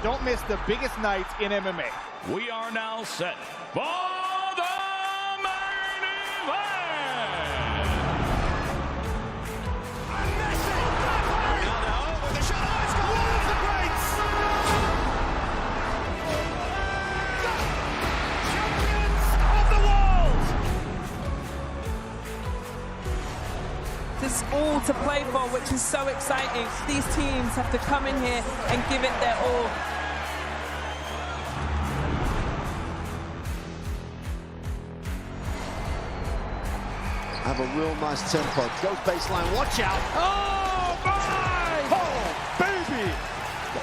don't miss the biggest nights in MMA. We are now set for the main event. With the shot, it's got one of the greats. Champions of the world. There's all to play for, which is so exciting. These teams have to come in here and give it their all. Have a real nice tempo. Goes baseline, watch out. Oh, my! Oh, baby!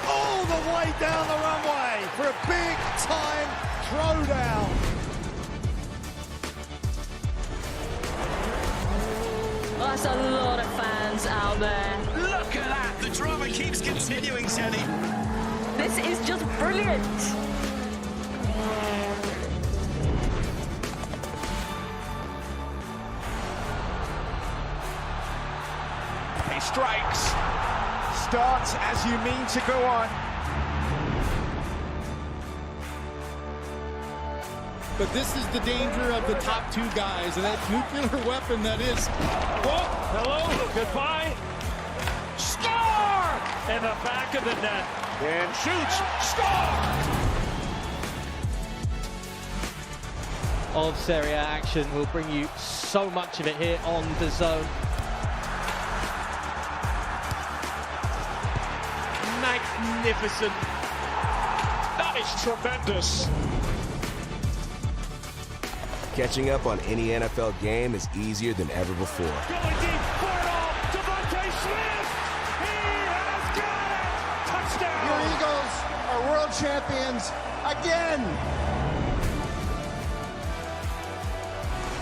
All the way down the runway for a big-time throwdown. Oh, that's a lot of fans out there. Look at that! The drama keeps continuing, Jenny. This is just brilliant. He strikes. Starts as you mean to go on. But this is the danger of the top two guys, and that nuclear weapon that is. Oh, hello, goodbye. Score! In the back of the net. And shoots. Score! Of Serie A action. We'll bring you so much of it here on DAZN. Magnificent. That is tremendous. Catching up on any NFL game is easier than ever before. Going deep for it all. Devontae Smith. He has got it. Touchdown. Your Eagles are world champions again.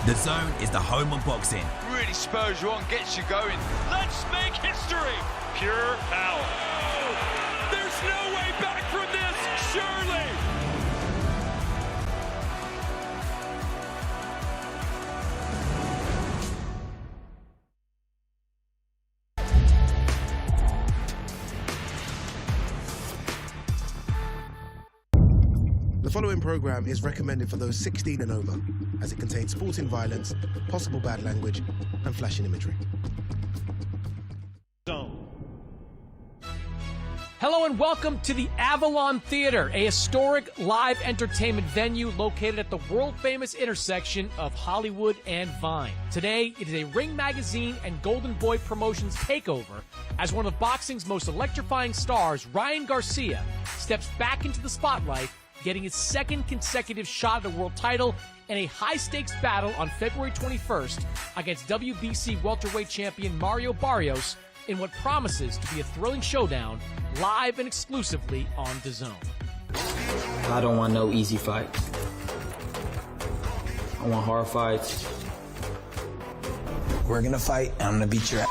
DAZN is the home of boxing. Really spurs you on, gets you going. Let's make history. Pure power. There's no way back from this, surely. The following program is recommended for those 16 and over, as it contains sporting violence, possible bad language, and flashing imagery. Hello and welcome to the Avalon Theater, a historic live entertainment venue located at the world-famous intersection of Hollywood and Vine. Today, it is a Ring Magazine and Golden Boy Promotions takeover as one of boxing's most electrifying stars, Ryan Garcia, steps back into the spotlight, getting his second consecutive shot at a world title in a high-stakes battle on February 21st against WBC welterweight champion Mario Barrios in what promises to be a thrilling showdown, live and exclusively on DAZN. I don't want no easy fights. I want hard fights. We're gonna fight, and I'm gonna beat your ass.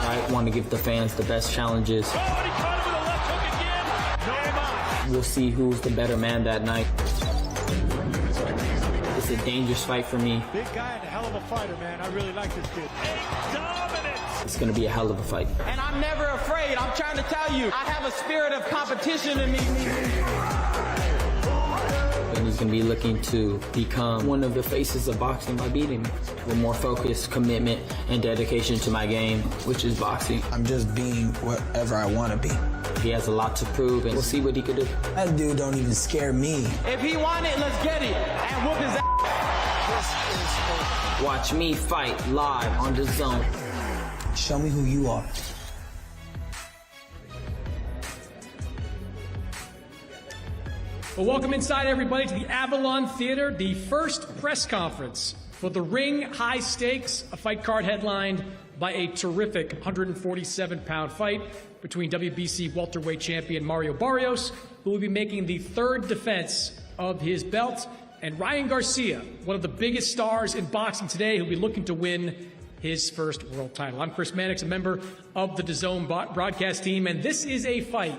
I want to give the fans the best challenges. We'll see who's the better man that night. It's a dangerous fight for me. Big guy and a hell of a fighter, man. I really like this kid. It's going to be a hell of a fight. And I'm never afraid. I'm trying to tell you, I have a spirit of competition in me. And he's going to be looking to become one of the faces of boxing by beating me. With more focus, commitment, and dedication to my game, which is boxing. I'm just being whatever I want to be. He has a lot to prove, and we'll see what he could do. That dude don't even scare me. If he want it, let's get it. And whoop his ass. Watch me fight live on DAZN. Show me who you are. Well, welcome inside, everybody, to the Avalon Theater, the first press conference for the Ring High Stakes, a fight card headlined by a terrific 147-pound fight between WBC welterweight champion Mario Barrios, who will be making the third defense of his belt, and Ryan Garcia, one of the biggest stars in boxing today, who'll be looking to win his first world title. I'm Chris Mannix, a member of the DAZN broadcast team, and this is a fight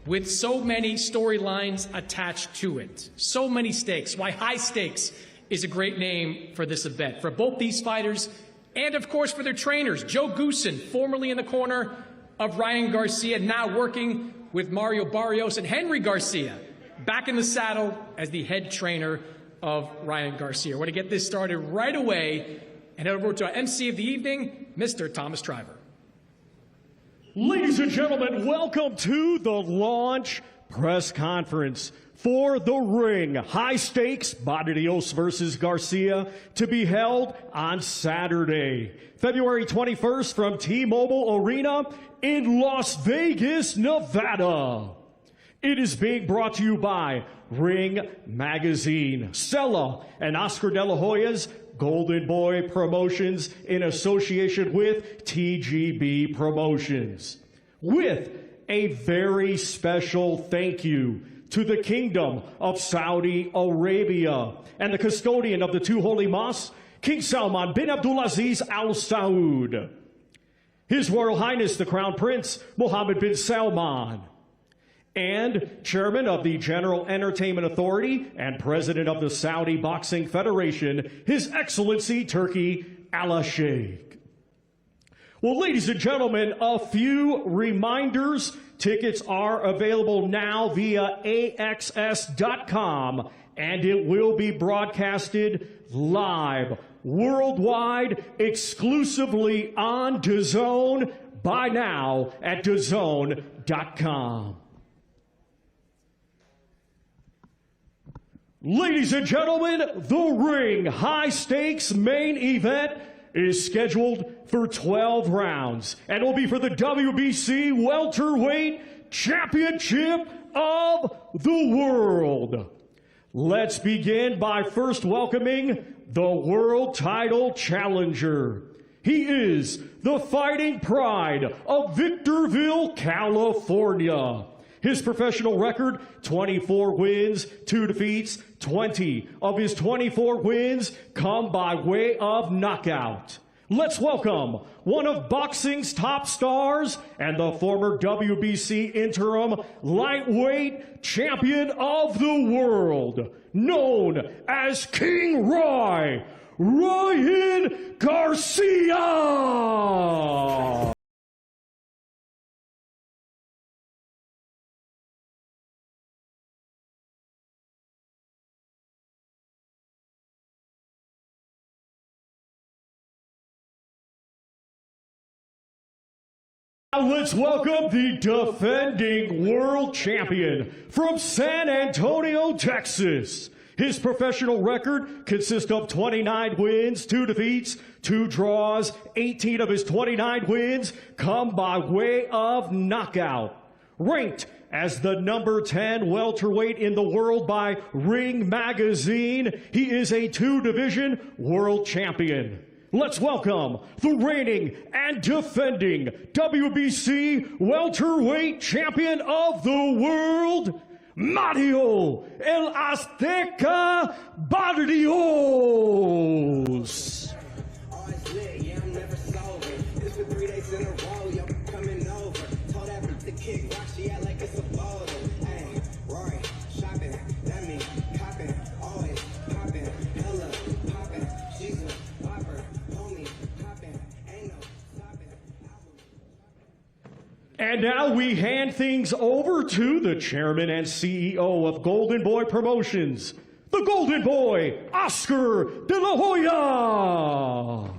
with so many storylines attached to it. So many stakes. Why High Stakes is a great name for this event. For both these fighters, and of course for their trainers. Joe Goosen, formerly in the corner of Ryan Garcia, now working with Mario Barrios and Henry Garcia, back in the saddle as the head trainer of Ryan Garcia. We're going to get this started right away and head over to our MC of the evening, Mr. Thomas Triver. Ladies and gentlemen, welcome to the launch press conference for the ring. High stakes, Barrios versus Garcia, to be held on Saturday, February 21st from T-Mobile Arena in Las Vegas, Nevada. It is being brought to you by Ring Magazine, Sella, and Oscar De La Hoya's Golden Boy Promotions in association with TGB Promotions. With a very special thank you to the Kingdom of Saudi Arabia and the custodian of the two holy mosques, King Salman bin Abdulaziz Al Saud, His Royal Highness the Crown Prince Mohammed bin Salman, and Chairman of the General Entertainment Authority and President of the Saudi Boxing Federation, His Excellency Turki Al Sheikh. Well, ladies and gentlemen, a few reminders. Tickets are available now via AXS.com, and it will be broadcasted live, worldwide, exclusively on DAZN, by now at DAZN.com. Ladies and gentlemen, the ring high stakes main event is scheduled for 12 rounds and will be for the WBC Welterweight Championship of the World. Let's begin by first welcoming the world title challenger. He is the fighting pride of Victorville, California. His professional record, 24 wins, 2 defeats. 20 of his 24 wins come by way of knockout. Let's welcome one of boxing's top stars and the former WBC interim lightweight champion of the world, known as King Roy, Ryan Garcia. Now let's welcome the defending world champion from San Antonio, Texas. His professional record consists of 29 wins, 2 defeats, 2 draws. 18 of his 29 wins come by way of knockout. Ranked as the number 10 welterweight in the world by Ring Magazine, he is a 2-division world champion. Let's welcome the reigning and defending WBC welterweight champion of the world, Mario El Azteca Barrios. And now we hand things over to the chairman and CEO of Golden Boy Promotions, the Golden Boy, Oscar De La Hoya.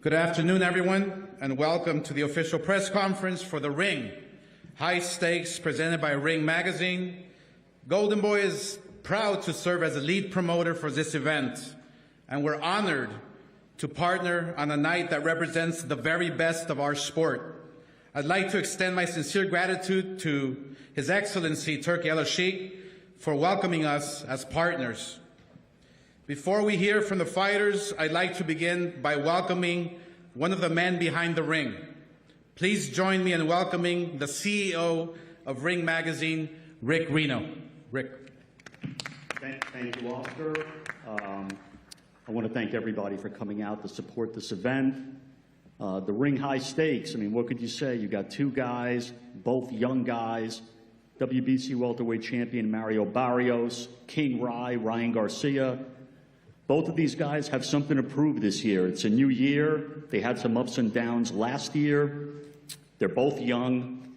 Good afternoon, everyone, and welcome to the official press conference for the Ring High Stakes presented by Ring Magazine. Golden Boy is proud to serve as a lead promoter for this event, and we're honored to partner on a night that represents the very best of our sport. I'd like to extend my sincere gratitude to His Excellency Turki Al Sheikh for welcoming us as partners. Before we hear from the fighters, I'd like to begin by welcoming one of the men behind the ring. Please join me in welcoming the CEO of Ring Magazine, Rick Reno. Rick. Thank you, Oscar. I want to thank everybody for coming out to support this event. The Ring High Stakes, I mean, what could you say? You got 2 guys, both young guys, WBC welterweight champion Mario Barrios, King Ryan Garcia. Both of these guys have something to prove this year. It's a new year. They had some ups and downs last year. They're both young,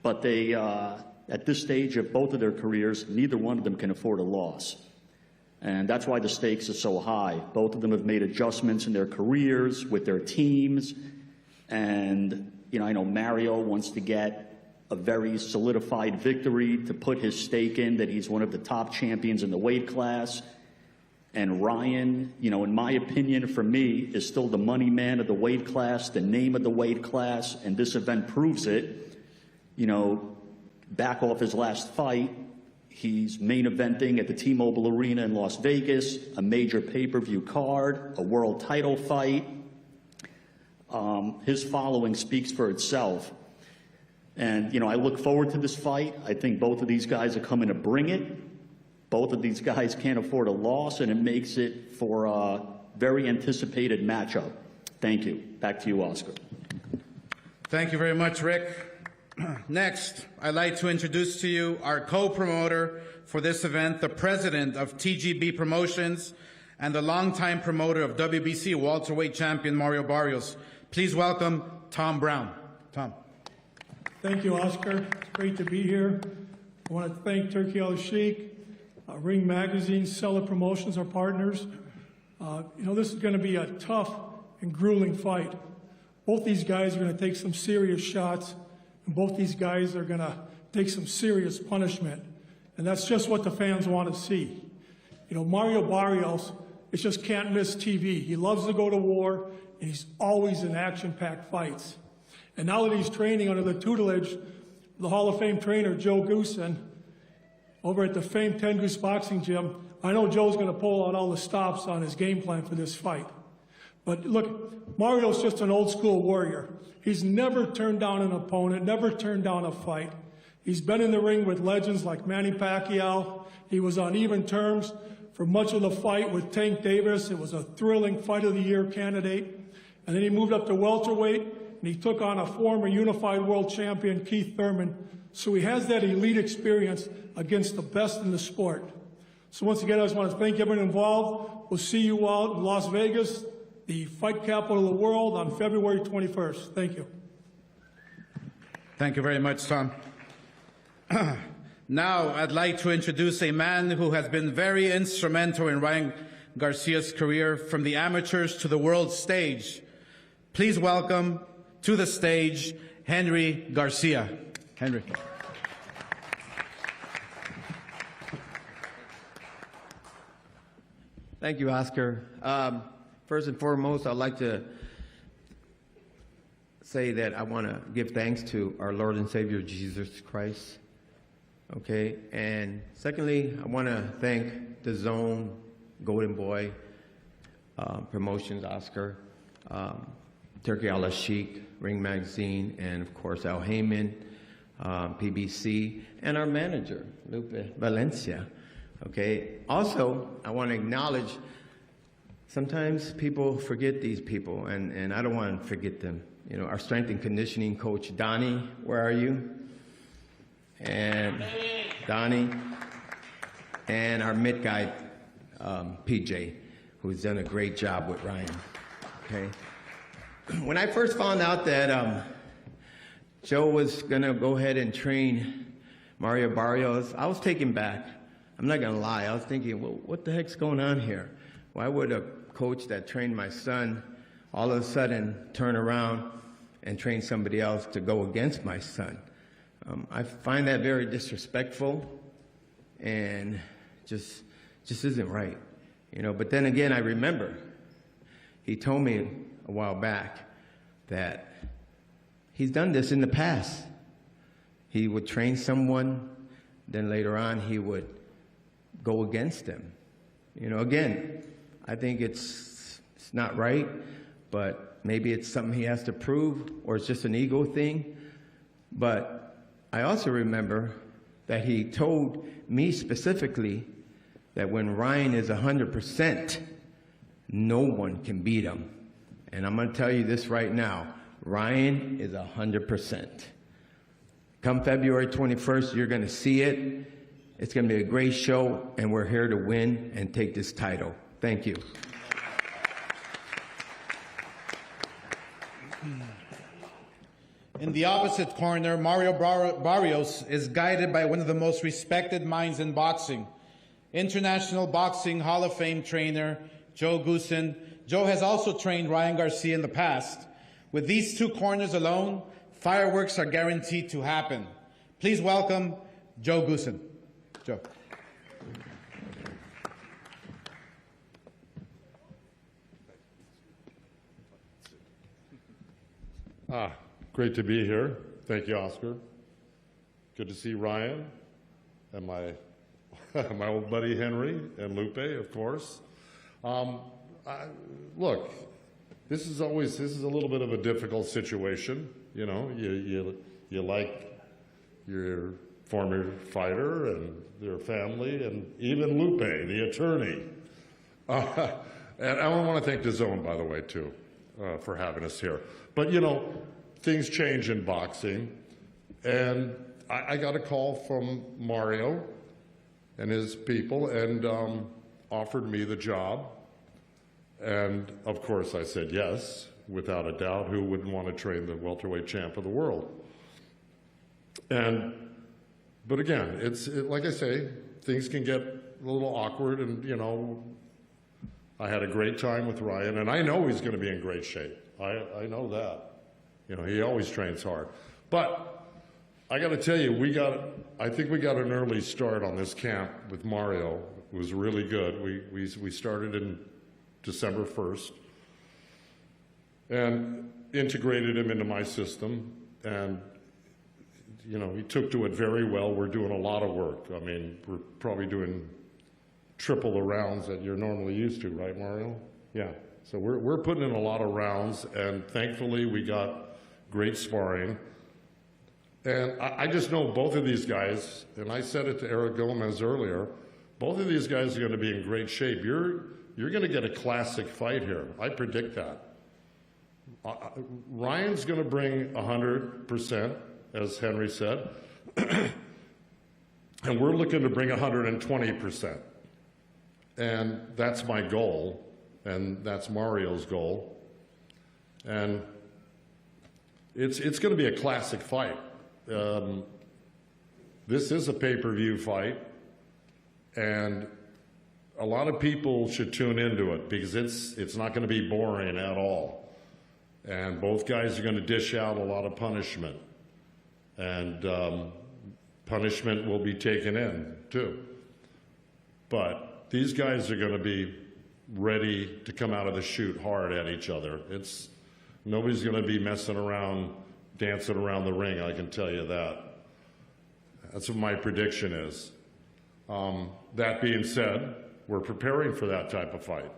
but they, at this stage of both of their careers, neither one of them can afford a loss. And that's why the stakes are so high. Both of them have made adjustments in their careers with their teams. And, you know, I know Mario wants to get a very solidified victory to put his stake in that he's one of the top champions in the weight class. And Ryan, you know, in my opinion, for me, is still the money man of the weight class, the name of the weight class, and this event proves it. You know, back off his last fight, he's main eventing at the T-Mobile Arena in Las Vegas, a major pay-per-view card, a world title fight. His following speaks for itself. And, you know, I look forward to this fight. I think both of these guys are coming to bring it. Both of these guys can't afford a loss, and it makes it for a very anticipated matchup. Thank you. Back to you, Oscar. Thank you very much, Rick. Next, I'd like to introduce to you our co-promoter for this event, the president of TGB Promotions and the longtime promoter of WBC welterweight champion Mario Barrios. Please welcome Tom Brown. Tom. Thank you, Oscar. It's great to be here. I want to thank Turkey Al-Sheikh, Ring Magazine, Seller Promotions, our partners. You know, this is going to be a tough and grueling fight. Both these guys are going to take some serious shots, and both these guys are going to take some serious punishment. And that's just what the fans want to see. You know, Mario Barrios is just can't miss TV. He loves to go to war, and he's always in action-packed fights. And now that he's training under the tutelage of the Hall of Fame trainer, Joe Goosen, over at the famed 10 Goose Boxing Gym, I know Joe's going to pull out all the stops on his game plan for this fight. But look, Mario's just an old school warrior. He's never turned down an opponent, never turned down a fight. He's been in the ring with legends like Manny Pacquiao. He was on even terms for much of the fight with Tank Davis. It was a thrilling Fight of the Year candidate. And then he moved up to welterweight, and he took on a former unified world champion, Keith Thurman. So he has that elite experience against the best in the sport. So once again, I just want to thank everyone involved. We'll see you all in Las Vegas, the fight capital of the world, on February 21st. Thank you. Thank you very much, Tom. Now, I'd like to introduce a man who has been very instrumental in Ryan Garcia's career from the amateurs to the world stage. Please welcome to the stage, Henry Garcia. Henry. Thank you, Oscar. First and foremost, I'd like to say that I want to give thanks to our Lord and Savior, Jesus Christ. Okay, and secondly, I want to thank DAZN, Golden Boy Promotions, Oscar, Turkey Al-Sheikh, Ring Magazine, and of course Al Heyman, PBC, and our manager, Lupe Valencia. Okay. Also, I want to acknowledge sometimes people forget these people, and I don't want to forget them. You know, our strength and conditioning coach, Donnie, where are you? And Donnie, and our mid guy, PJ, who's done a great job with Ryan. Okay. When I first found out that Joe was going to go ahead and train Mario Barrios, I was taken back. I'm not going to lie. I was thinking, well, what the heck's going on here? Why would a coach that trained my son all of a sudden turn around and train somebody else to go against my son? I find that very disrespectful and just isn't right. You know, but then again, I remember he told me a while back that he's done this in the past. He would train someone, then later on he would go against them. You know, again, I think it's not right, but maybe it's something he has to prove, or it's just an ego thing. But I also remember that he told me specifically that when Ryan is 100%, no one can beat him. And I'm going to tell you this right now. Ryan is 100%. Come February 21st, you're going to see it. It's going to be a great show, and we're here to win and take this title. Thank you. In the opposite corner, Mario Barrios is guided by one of the most respected minds in boxing, International Boxing Hall of Fame trainer Joe Goosen. Joe has also trained Ryan Garcia in the past. With these two corners alone, fireworks are guaranteed to happen. Please welcome Joe Goosen. Joe. Great to be here. Thank you, Oscar. Good to see Ryan and my my old buddy Henry and Lupe, of course. Look, this is a little bit of a difficult situation. You know, you like your former fighter and their family, and even Lupe, the attorney. And I want to thank DAZN, by the way, too, for having us here. But you know, things change in boxing, and I got a call from Mario and his people, and offered me the job. And of course I said yes, without a doubt. Who wouldn't want to train the welterweight champ of the world? But again, like I say, things can get a little awkward, and you know, I had a great time with Ryan, and I know he's going to be in great shape. I know that. You know, he always trains hard. But I got to tell you, I think we got an early start on this camp with Mario. It was really good. We started in December 1st and integrated him into my system, and you know, he took to it very well. We're doing a lot of work. I mean, we're probably doing triple the rounds that you're normally used to, right, Mario? Yeah. So we're putting in a lot of rounds, and thankfully we got great sparring. And I just know both of these guys, and I said it to Eric Gomez earlier, both of these guys are going to be in great shape. You're going to get a classic fight here. I predict that. Ryan's going to bring 100%, as Henry said, and we're looking to bring 120%. And that's my goal, and that's Mario's goal. And it's going to be a classic fight. This is a pay-per-view fight, and a lot of people should tune into it because it's not going to be boring at all. And both guys are going to dish out a lot of punishment, and punishment will be taken in too. But these guys are going to be ready to come out of the chute hard at each other. Nobody's going to be messing around, dancing around the ring, I can tell you that. That's what my prediction is. That being said, we're preparing for that type of fight.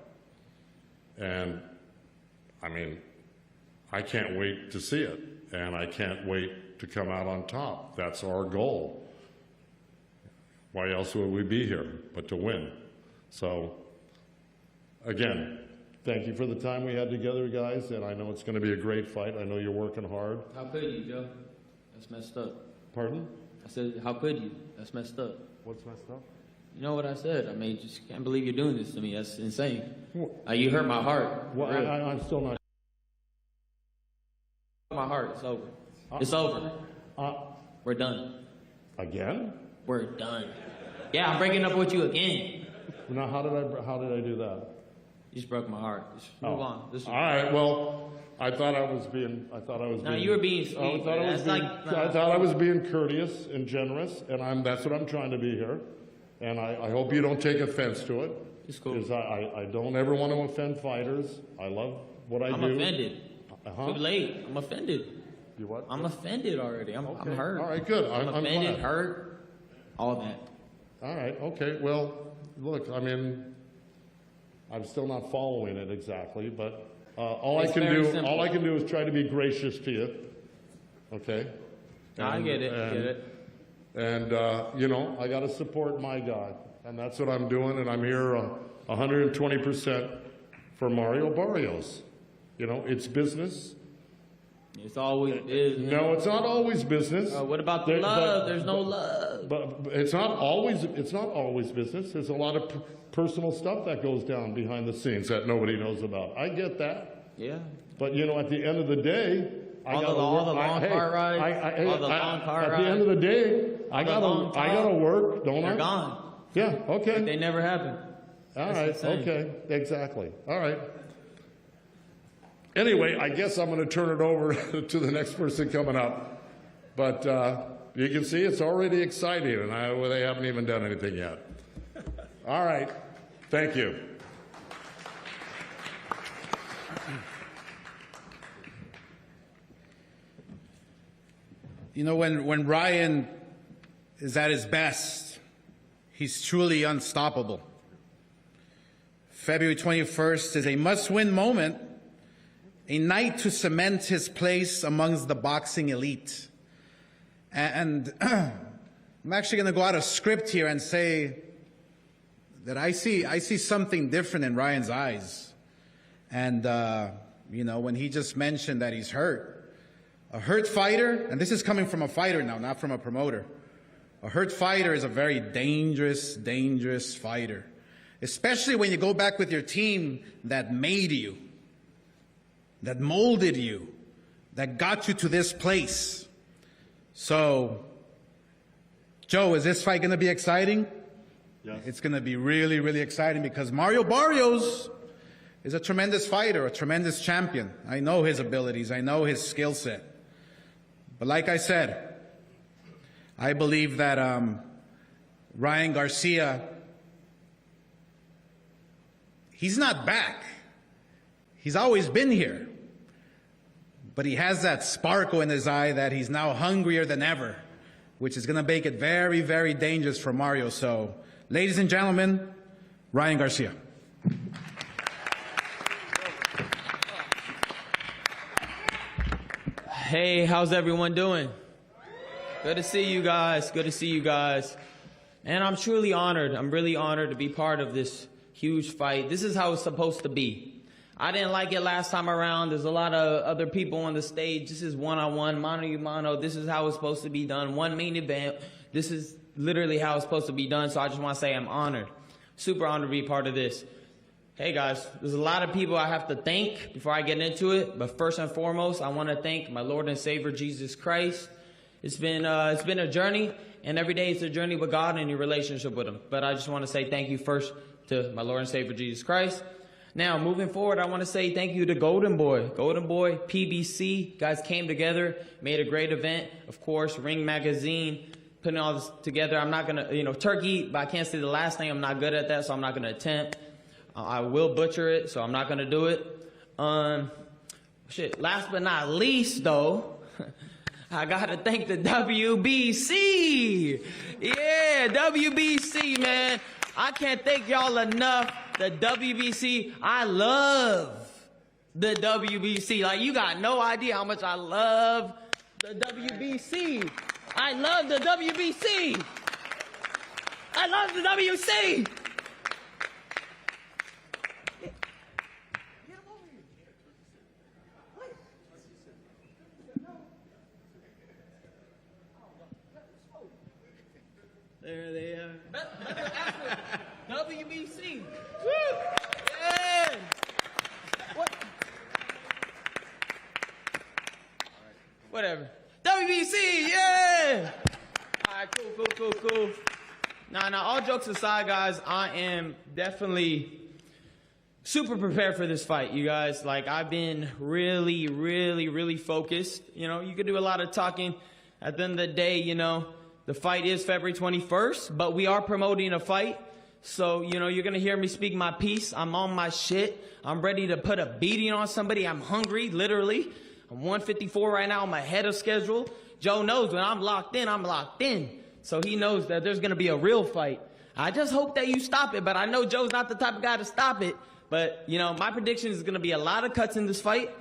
And, I mean, I can't wait to see it, and I can't wait to come out on top. That's our goal. Why else would we be here but to win? So, again, thank you for the time we had together, guys, and I know it's going to be a great fight. I know you're working hard. How could you, Joe? That's messed up. Pardon? I said, how could you? That's messed up. What's messed up? You know what I said? I mean, just can't believe you're doing this to me. That's insane. You hurt my heart. Well, I'm still not. My heart. It's over. It's over. We're done. Again? We're done. Yeah, I'm breaking up with you again. Now, how did I do that? You just broke my heart. Just move on. All right. Well, I thought I was being. No, you were being sweet. I thought I was being courteous and generous, and that's what I'm trying to be here. And I hope you don't take offense to it. It's cool. Because I don't ever want to offend fighters. I love what I do. I'm offended. Too late. I'm offended. You what? I'm offended already. I'm hurt. All right, good. I'm offended, glad. hurt, all of that. All right, okay. Well, look, I mean, I'm still not following it exactly, but all I can do is try to be gracious to you. Okay? I get it. And you know, I got to support my guy, and that's what I'm doing. And I'm here 120% for Mario Barrios. You know, it's business. It's always business. No, it's not always business. What about the love? There's no love. But it's not always business. There's a lot of personal stuff that goes down behind the scenes that nobody knows about. I get that. Yeah. But you know, at the end of the day, all the long car rides. At the end of the day, I gotta work, don't I? They're gone. Yeah. Okay. Like they never happened. All right. Okay. Exactly. All right. Anyway, I guess I'm going to turn it over to the next person coming up. But you can see it's already exciting, and they haven't even done anything yet. All right. Thank you. You know, when Ryan is at his best, he's truly unstoppable. February 21st is a must-win moment, a night to cement his place amongst the boxing elite. And I'm actually going to go out of script here and say that I see something different in Ryan's eyes. And, you know, when he just mentioned that he's hurt, a hurt fighter, and this is coming from a fighter now, not from a promoter, a hurt fighter is a very dangerous, dangerous fighter, especially when you go back with your team that made you, that molded you, that got you to this place. So, Joe, is this fight going to be exciting? Yes. It's going to be really, really exciting because Mario Barrios is a tremendous fighter, a tremendous champion. I know his abilities. I know his skill set. But like I said, I believe that Ryan Garcia, he's not back. He's always been here. But he has that sparkle in his eye that he's now hungrier than ever, which is going to make it very, very dangerous for Mario. So, ladies and gentlemen, Ryan Garcia. Hey, how's everyone doing? Good to see you guys. Good to see you guys. And I'm truly honored. I'm really honored to be part of this huge fight. This is how it's supposed to be. I didn't like it last time around. There's a lot of other people on the stage. This is one-on-one, mano-a-mano. This is how it's supposed to be done. One main event. This is literally how it's supposed to be done. So I just want to say I'm honored. Super honored to be part of this. Hey guys, there's a lot of people I have to thank before I get into it. But first and foremost, I want to thank my Lord and Savior, Jesus Christ. It's been a journey, and every day it's a journey with God and your relationship with Him. But I just want to say thank you first to my Lord and Savior, Jesus Christ. Now, moving forward, I want to say thank you to Golden Boy. Golden Boy, PBC, guys came together, made a great event. Of course, Ring Magazine, putting all this together. I'm not going to, Turkey, but I can't say the last name. I'm not good at that, so I'm not going to attempt. I will butcher it, so I'm not going to do it. Last but not least, though, I got to thank the WBC. Yeah, WBC, man. I can't thank y'all enough. The WBC, I love the WBC. Like, you got no idea how much I love the WBC. I love the WBC. I love the WBC. There they are. WBC. Woo! Yeah. What? Whatever. WBC, yeah! Alright, cool. Now, all jokes aside, guys, I am definitely super prepared for this fight, you guys. Like, I've been really focused. You could do a lot of talking. At the end of the day, the fight is February 21st, but we are promoting a fight. So, you're going to hear me speak my piece. I'm on my shit. I'm ready to put a beating on somebody. I'm hungry, literally. I'm 154 right now. I'm ahead of schedule. Joe knows when I'm locked in, I'm locked in. So he knows that there's going to be a real fight. I just hope that you stop it, but I know Joe's not the type of guy to stop it. But, my prediction is going to be a lot of cuts in this fight.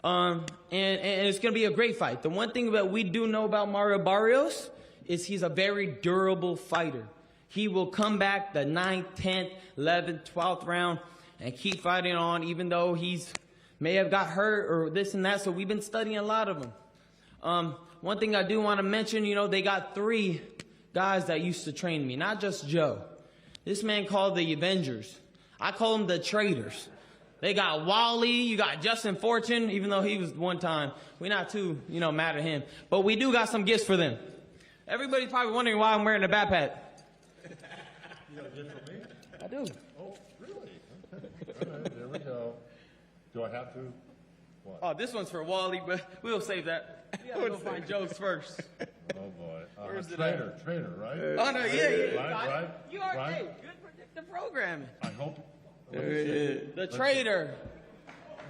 And it's going to be a great fight. The one thing that we do know about Mario Barrios is he's a very durable fighter. He will come back the 9th, 10th, 11th, 12th round and keep fighting on, even though he's may have got hurt or this and that, so we've been studying a lot of them. One thing I do want to mention, you know, they got 3 guys that used to train me, not just Joe. This man called the Avengers. I call them the traitors. They got Wally, you got Justin Fortune, even though he was one time. We're not too, you know, mad at him. But we do got some gifts for them. Everybody's probably wondering why I'm wearing a backpack. You got a gift for me? I do. Oh, really? All right, there we go. Do I have to? What? Oh, this one's for Wally, but we'll save that. We gotta go find Joe's first. Oh, boy. Where's it Trader, right? Oh, no, yeah. Right. You are good predictive programming. I hope. The traitor,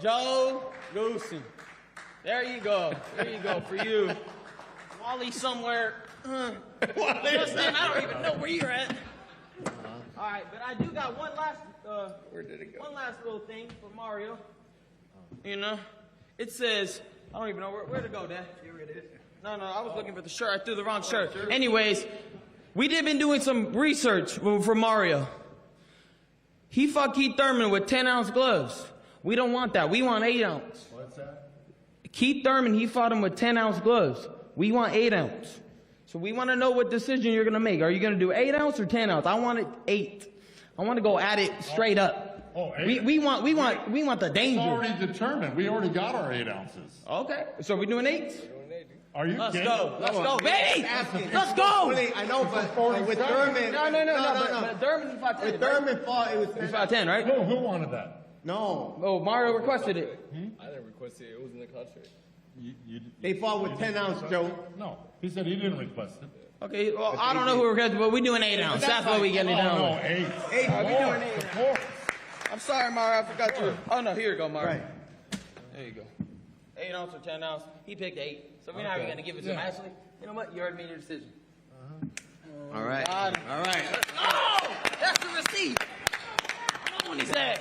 Joe Goosen. There you go. There you go for you. Wally somewhere. Justin, I don't even know where you're at. All right, but I do got one last, where did it go? One last little thing for Mario. You know, it says, I don't even know where to go, Dad. Here it is. No, I was looking for the shirt. I threw the wrong shirt. Anyways, we did been doing some research for Mario. He fought Keith Thurman with 10-ounce gloves. We don't want that. We want 8-ounce. What's that? Keith Thurman, he fought him with 10-ounce gloves. We want 8-ounce. So we want to know what decision you're going to make. Are you going to do 8-ounce or 10-ounce? I want it 8. I want to go at it straight up. Oh, 8? We want the danger. It's already determined. We already got our 8 ounces. Okay. So we're doing 8? Are you Let's kidding? go. Let's go, baby. Let's go. I know, but with Thurman. No. But Thurman, he fought 10. With Thurman fought, it was 10. He fought 10, right? Who wanted that? No. Oh, Mario requested it. I didn't request it. It was in the contract. They fought with 10 ounce, Joe. No. He said he didn't request it. Okay, well, I don't know who requested, but we're doing 8-ounce. That's what we getting it down with. 8. We're doing 8. I'm sorry, Mario. I forgot to. Oh, no, here you go, Mario. Right. There you go. 8-ounce or 10-ounce. He picked 8. So we're not even going to give it to him. Actually, you know what? You already made your decision. All right. God. All right. Oh! That's the receipt. I know what he said.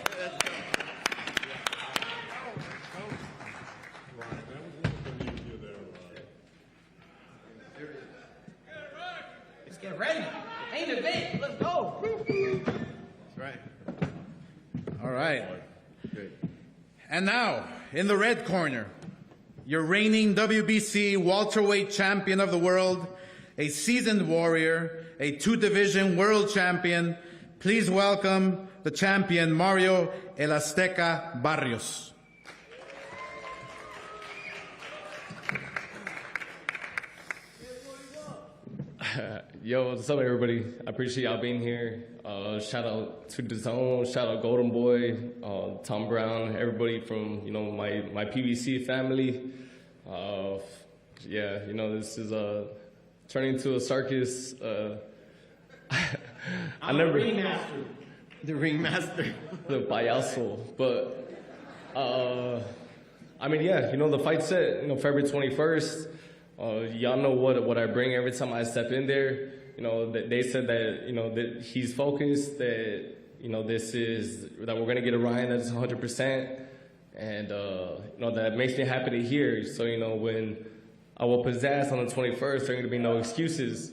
Let's get ready. Ain't a bit. Let's go. That's right. All right. And now, in the red corner, your reigning WBC welterweight champion of the world, a seasoned warrior, a 2-division world champion. Please welcome the champion, Mario El Azteca Barrios. Yo, what's up, everybody? I appreciate y'all being here. Shout out to DAZN, shout out Golden Boy, Tom Brown, everybody from, you know, my PBC family. Yeah, you know, this is turning into a circus. I never. The ringmaster. The payaso. But, I mean, yeah, you know, the fight's set, you know, February 21st. Y'all know what I bring every time I step in there. You know, they said that, you know, that he's focused, that, you know, that we're going to get a Ryan that's 100%. And, you know, that makes me happy to hear. So, you know, when I will possess on the 21st, there are going to be no excuses.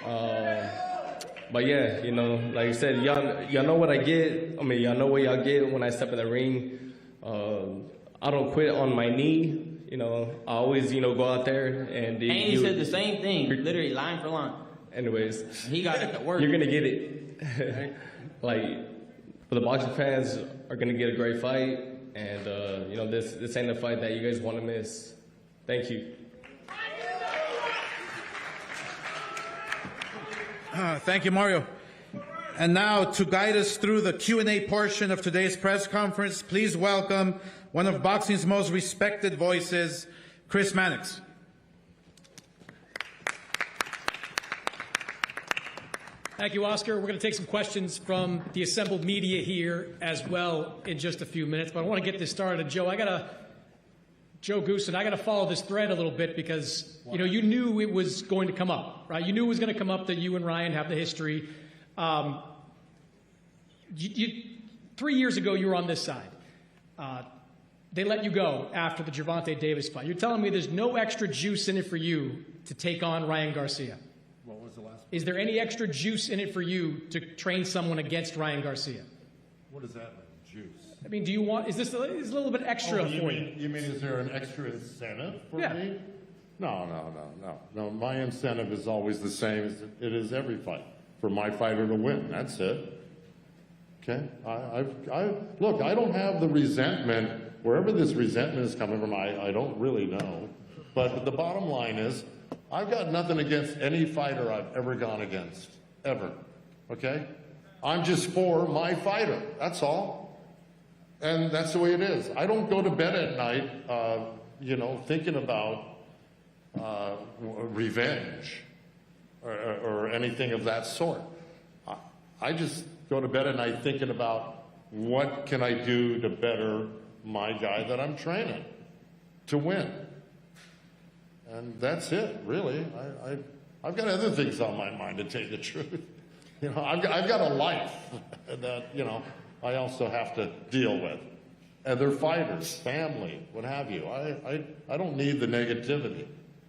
But yeah, you know, like I said, y'all know what I get. I mean, y'all know what y'all get when I step in the ring. I don't quit on my knee. You know, I always, you know, go out there and... He said the same thing, literally line for line. Anyways. He got it to work. You're going to get it. Like, the boxing fans are going to get a great fight. And, you know, this ain't a fight that you guys want to miss. Thank you. Thank you, Mario. And now, to guide us through the Q&A portion of today's press conference, please welcome one of boxing's most respected voices, Chris Mannix. Thank you, Oscar. We're going to take some questions from the assembled media here as well in just a few minutes, but I want to get this started. Joe Goosen, I got to follow this thread a little bit because, you know, you knew it was going to come up, right? You knew it was going to come up that you and Ryan have the history. 3 years ago, you were on this side. They let you go after the Gervonta Davis fight. You're telling me there's no extra juice in it for you to take on Ryan Garcia. What was the last? Is there any extra juice in it for you to train someone against Ryan Garcia? What does that mean? juice. I mean, do you want, is this a little bit extra for you? You mean is there an extra incentive for Yeah. me? No. My incentive is always the same as it is every fight, for my fighter to win. That's it. Okay? Look, I don't have the resentment, wherever this resentment is coming from, I don't really know. But the bottom line is, I've got nothing against any fighter I've ever gone against, ever. Okay? I'm just for my fighter, that's all. And that's the way it is. I don't go to bed at night, thinking about revenge or anything of that sort. I just go to bed at night thinking about what can I do to better my guy that I'm training to win. And that's it, really. I've got other things on my mind, to tell you the truth. I've got a life that, I also have to deal with. Other fighters, family, what have you. I don't need the negativity.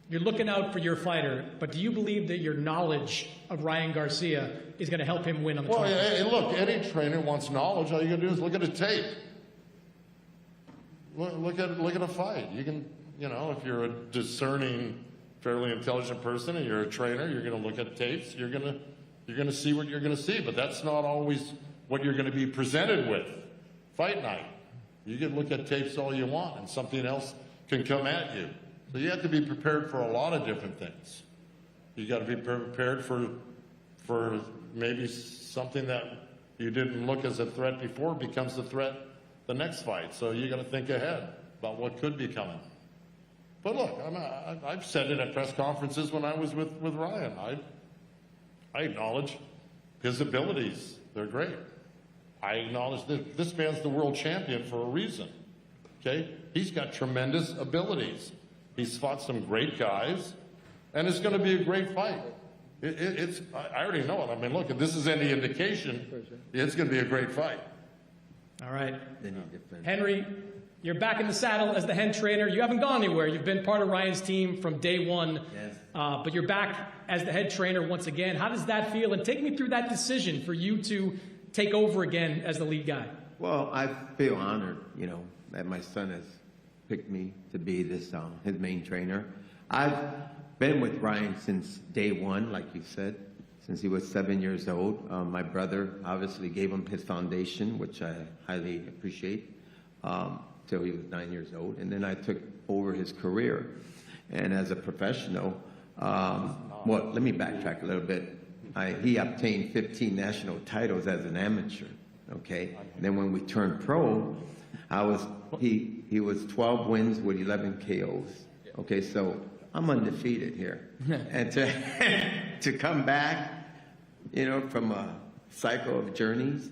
You're looking out for your fighter, but do you believe that your knowledge of Ryan Garcia is going to help him win on the tournament? Hey, look, any trainer wants knowledge. All you got to do is look at a tape. Look at a fight. You can, if you're a discerning, fairly intelligent person and you're a trainer, you're going to look at tapes. You're going to see what you're going to see, but that's not always what you're going to be presented with. Fight night. You can look at tapes all you want, and something else can come at you. So you have to be prepared for a lot of different things. You got to be prepared for maybe something that you didn't look as a threat before becomes a threat the next fight. So you got to think ahead about what could be coming. But look, I've said it at press conferences when I was with Ryan. I acknowledge his abilities. They're great. I acknowledge that this man's the world champion for a reason. Okay? He's got tremendous abilities. He's fought some great guys, and it's going to be a great fight. I already know it. I mean, look, if this is any indication, it's going to be a great fight. All right. Henry, you're back in the saddle as the head trainer. You haven't gone anywhere. You've been part of Ryan's team from day one. Yes. But you're back as the head trainer once again. How does that feel? And take me through that decision for you to take over again as the lead guy. Well, I feel honored, that my son has picked me to be this his main trainer. I've been with Ryan since day one, like you said, since he was 7 years old. My brother obviously gave him his foundation, which I highly appreciate, till he was 9 years old. And then I took over his career. And as a professional, well, let me backtrack a little bit. He obtained 15 national titles as an amateur, okay? And then when we turned pro, he was 12 wins with 11 KOs, okay? So I'm undefeated here. And to come back, from a cycle of journeys,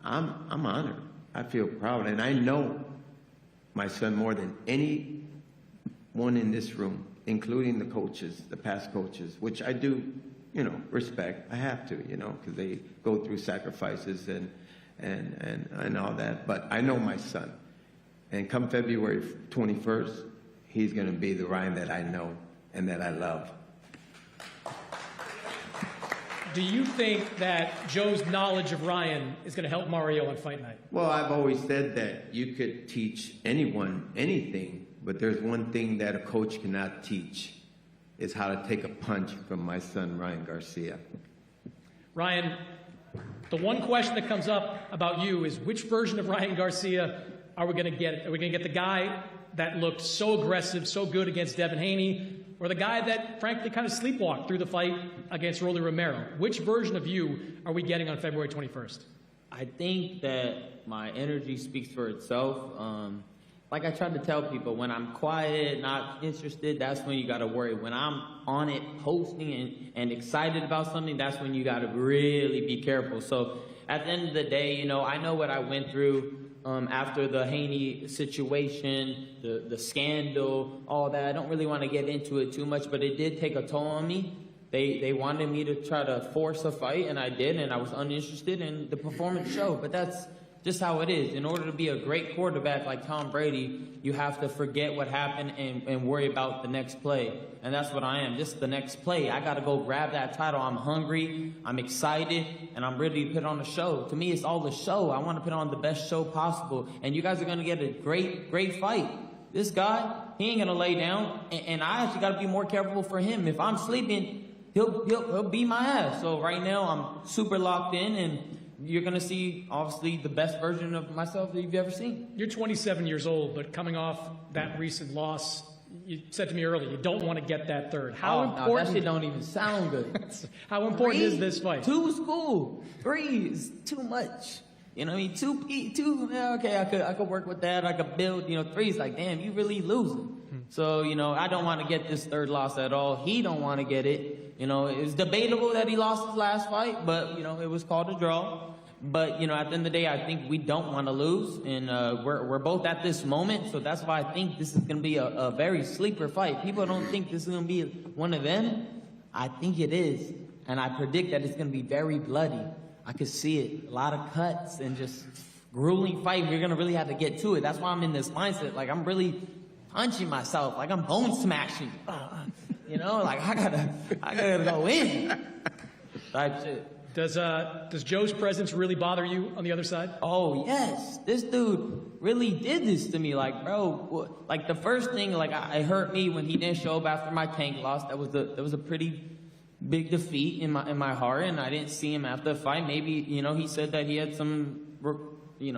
I'm honored. I feel proud, and I know my son more than anyone in this room, including the coaches, the past coaches, which I do, respect. I have to, because they go through sacrifices and all that. But I know my son. And come February 21st, he's going to be the Ryan that I know and that I love. Do you think that Joe's knowledge of Ryan is going to help Mario on fight night? Well, I've always said that you could teach anyone anything, but there's one thing that a coach cannot teach, is how to take a punch from my son, Ryan Garcia. Ryan, the one question that comes up about you is which version of Ryan Garcia are we going to get? Are we going to get the guy that looked so aggressive, so good against Devin Haney, or the guy that, frankly, kind of sleepwalked through the fight against Rolly Romero? Which version of you are we getting on February 21st? I think that my energy speaks for itself. Like I tried to tell people, when I'm quiet, not interested, that's when you got to worry. When I'm on it, posting and excited about something, that's when you got to really be careful. So at the end of the day, I know what I went through after the Haney situation, the scandal, all that. I don't really want to get into it too much, but it did take a toll on me. They wanted me to try to force a fight, and I did, and I was uninterested, and the performance showed. But that's just how it is. In order to be a great quarterback like Tom Brady, you have to forget what happened and worry about the next play. And that's what I am. This is the next play. I got to go grab that title. I'm hungry, I'm excited, and I'm ready to put on a show. To me, it's all the show. I want to put on the best show possible. And you guys are going to get a great, great fight. This guy, he ain't going to lay down. And I actually got to be more careful for him. If I'm sleeping, he'll beat my ass. So right now, I'm super locked in, and you're going to see, obviously, the best version of myself that you've ever seen. You're 27 years old, but coming off that recent loss, you said to me earlier, you don't want to get that third. How important? No, that shit don't even sound good. How important is this fight? 2 is cool. 3 is too much. You know what I mean? 2, yeah, okay, I could work with that. I could build, 3 is like, damn, you really losing. So, I don't want to get this third loss at all. He don't want to get it. It's debatable that he lost his last fight, but, it was called a draw. But, at the end of the day, I think we don't want to lose, and we're both at this moment, so that's why I think this is going to be a very sleeper fight. People don't think this is going to be one of them. I think it is, and I predict that it's going to be very bloody. I could see it. A lot of cuts and just grueling fight. We're going to really have to get to it. That's why I'm in this mindset. Like, I'm really punching myself. Like, I'm bone smashing. Like, I gotta go in. Type shit. Does Joe's presence really bother you on the other side? Oh, yes. This dude really did this to me. Like, bro, like the first thing, like, it hurt me when he didn't show up after my Tank loss. That was a pretty big defeat in my heart, and I didn't see him after the fight. Maybe, he said that he had some, he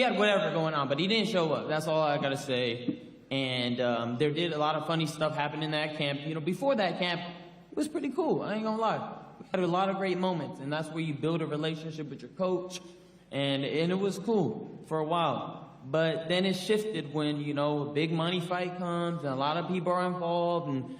had whatever going on, but he didn't show up. That's all I gotta say. And there did a lot of funny stuff happen in that camp. Before that camp, it was pretty cool. I ain't gonna lie. We had a lot of great moments, and that's where you build a relationship with your coach, and it was cool for a while. But then it shifted when, a big money fight comes, and a lot of people are involved, and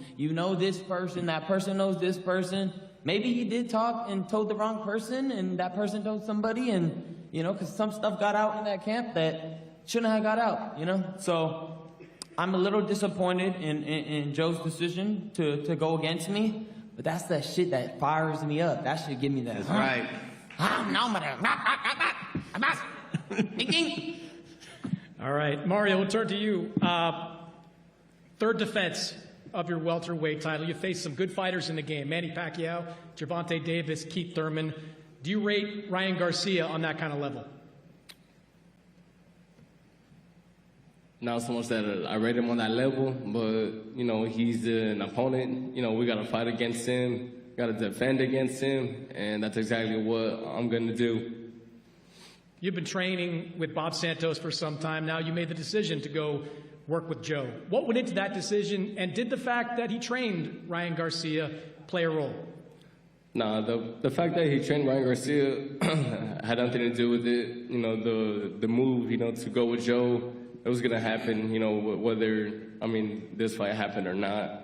this person, that person knows this person. Maybe he did talk and told the wrong person, and that person told somebody, and, because some stuff got out in that camp that shouldn't have got out, So I'm a little disappointed in Joe's decision to go against me. But that's that shit that fires me up. That should give me that. That's right. All right, Mario, we'll turn to you. Third defense of your welterweight title. You faced some good fighters in the game. Manny Pacquiao, Gervonta Davis, Keith Thurman. Do you rate Ryan Garcia on that kind of level? Not so much that I rate him on that level, but, he's an opponent. We got to fight against him, got to defend against him, and that's exactly what I'm going to do. You've been training with Bob Santos for some time now. You made the decision to go work with Joe. What went into that decision, and did the fact that he trained Ryan Garcia play a role? Nah, the fact that he trained Ryan Garcia had nothing to do with it. The move, to go with Joe, it was going to happen, whether, this fight happened or not.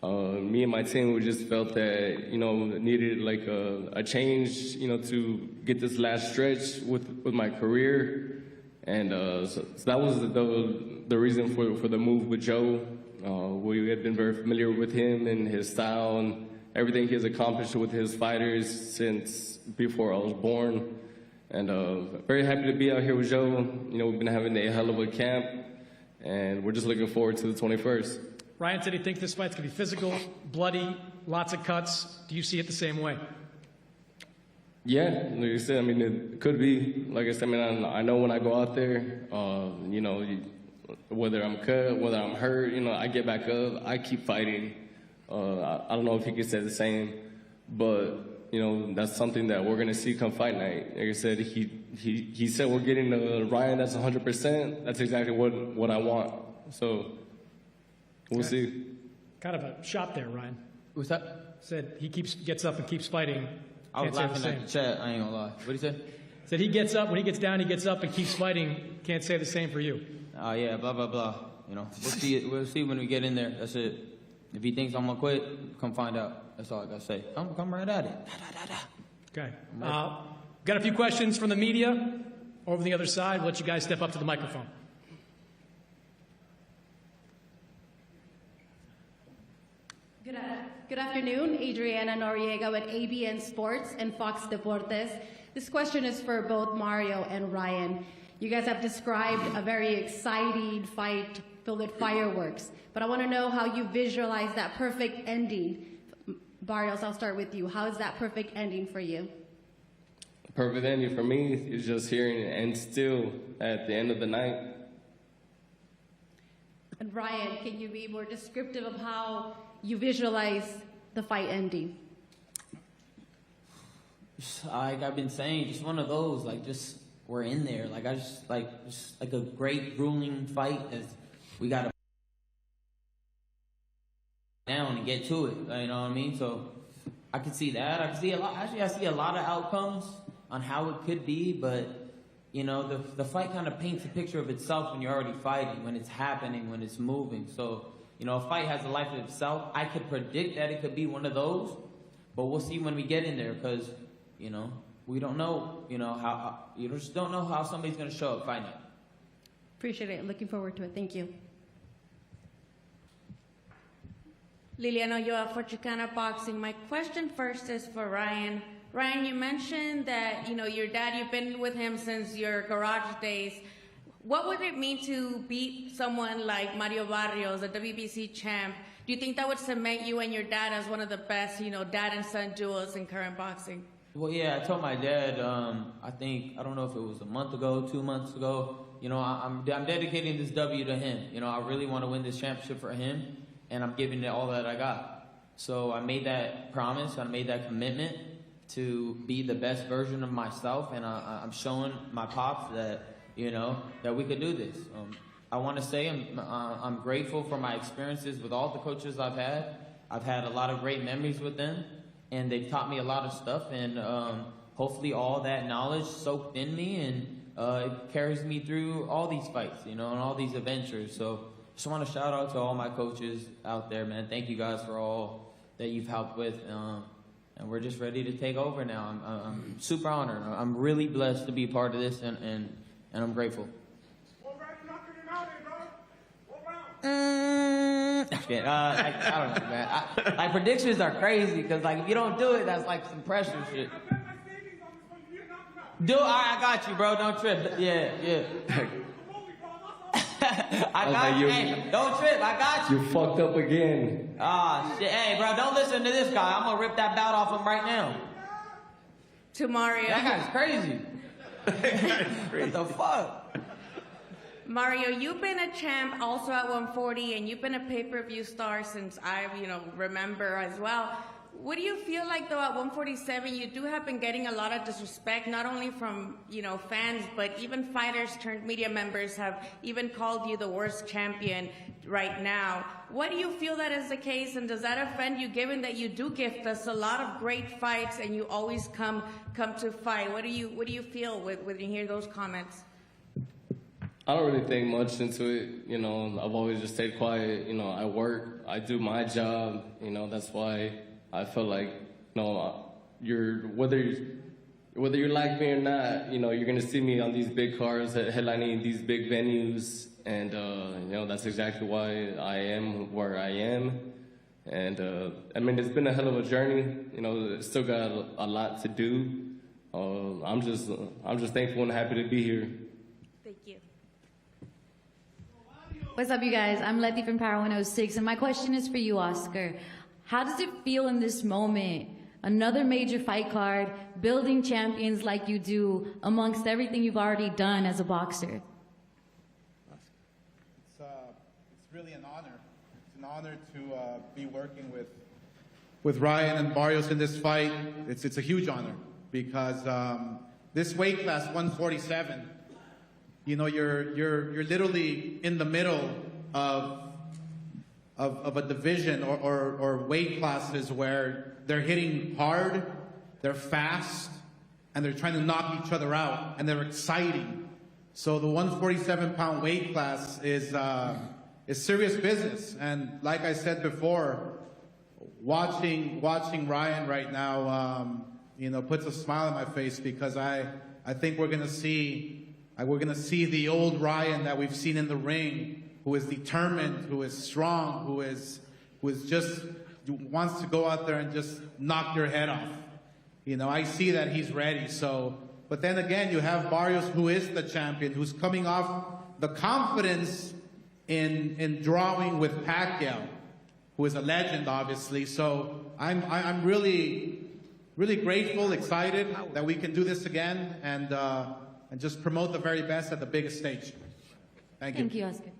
Me and my team, we just felt that, needed like a change, to get this last stretch with my career. And so that was the reason for the move with Joe. We had been very familiar with him and his style and everything he has accomplished with his fighters since before I was born. And very happy to be out here with Joe. We've been having a hell of a camp, and we're just looking forward to the 21st. Ryan said he thinks this fight's going to be physical, bloody, lots of cuts. Do you see it the same way? Yeah, like I said, it could be. Like I said, I know when I go out there, whether I'm cut, whether I'm hurt, I get back up, I keep fighting. I don't know if he could say the same, but that's something that we're going to see come fight night. Like I said, he said we're getting Ryan that's 100%. That's exactly what I want. So we'll see. Kind of a shot there, Ryan. What's that? Said he gets up and keeps fighting. I was laughing at the chat. I ain't gonna lie. What did he say? Said he gets up, when he gets down, he gets up and keeps fighting. Can't say the same for you. Oh, yeah, blah, blah, blah. We'll see We'll see when we get in there. That's it. If he thinks I'm gonna quit, come find out. That's all I gotta say. I'm gonna come right at it. Okay. Got a few questions from the media over the other side. We'll let you guys step up to the microphone. Good afternoon. Adriana Noriega with ABN Sports and Fox Deportes. This question is for both Mario and Ryan. You guys have described a very exciting fight filled with fireworks, but I want to know how you visualize that perfect ending. Barrios, I'll start with you. How is that perfect ending for you? The perfect ending for me is just hearing it end still at the end of the night. And Ryan, can you be more descriptive of how you visualize the fight ending? Like I've been saying, just one of those, like just we're in there. Like I just like a great grueling fight as we got to down and get to it. You know what I mean? So I can see that. I can see a lot. Actually, I see a lot of outcomes on how it could be, but you know, the fight kind of paints a picture of itself when you're already fighting, when it's happening, when it's moving. So you know, a fight has a life of itself. I could predict that it could be one of those, but we'll see when we get in there because you know we don't know. You know how you just don't know how somebody's going to show up fighting. Appreciate it. Looking forward to it. Thank you. Liliana Ulloa for Chicana Boxing. My question first is for Ryan. Ryan, you mentioned that, you know, your dad, you've been with him since your garage days. What would it mean to beat someone like Mario Barrios, a WBC champ? Do you think that would cement you and your dad as one of the best, you know, dad and son duos in current boxing? Well, yeah, I told my dad, I don't know if it was a month ago, 2 months ago, you know, I'm dedicating this W to him. You know, I really want to win this championship for him. And I'm giving it all that I got. So I made that promise, I made that commitment to be the best version of myself, and I'm showing my pops that, you know, that we could do this. I want to say I'm grateful for my experiences with all the coaches I've had. I've had a lot of great memories with them, and they've taught me a lot of stuff, and hopefully all that knowledge soaked in me, and it carries me through all these fights, you know, and all these adventures. So just want to shout out to all my coaches out there, man. Thank you guys for all that you've helped with. And we're just ready to take over now. I'm super honored. I'm really blessed to be part of this, and I'm grateful. I don't know, man. Like predictions are crazy because, like, if you don't do it, that's like some pressure shit. I got you, bro. Don't trip. Yeah. I got you. Hey, don't trip. I got you. You fucked up again. Shit. Hey, bro, don't listen to this guy. I'm gonna rip that bout off him right now. To Mario. That guy's crazy. What the fuck? Mario, you've been a champ also at 140, and you've been a pay-per-view star since I, remember as well. What do you feel like, though, at 147, you do have been getting a lot of disrespect, not only from, fans, but even fighters turned media members have even called you the worst champion right now. What do you feel that is the case, and does that offend you, given that you do gift us a lot of great fights and you always come to fight? What do you feel when you hear those comments? I don't really think much into it. I've always just stayed quiet. I work, I do my job. That's why I feel like, whether you like me or not, you're gonna see me on these big cars, headlining these big venues, and that's exactly why I am where I am. And it's been a hell of a journey. Still got a lot to do. I'm just thankful and happy to be here. Thank you. What's up, you guys? I'm Letty from Power 106, and my question is for you, Oscar. How does it feel in this moment, another major fight card, building champions like you do, amongst everything you've already done as a boxer? It's really an honor. It's an honor to be working with Ryan and Barrios in this fight. It's a huge honor because this weight class, 147, you're literally in the middle of a division or weight classes where they're hitting hard, they're fast, and they're trying to knock each other out, and they're exciting. So the 147-pound weight class is serious business. And like I said before, watching Ryan right now, puts a smile on my face because I think we're gonna see the old Ryan that we've seen in the ring, who is determined, who is strong, who wants to go out there and just knock your head off. I see that he's ready. So But then again, you have Barrios, who is the champion, who's coming off the confidence in drawing with Pacquiao, who is a legend, obviously. So I'm really grateful, excited that we can do this again and just promote the very best at the biggest stage. Thank you. Thank you, Oscar.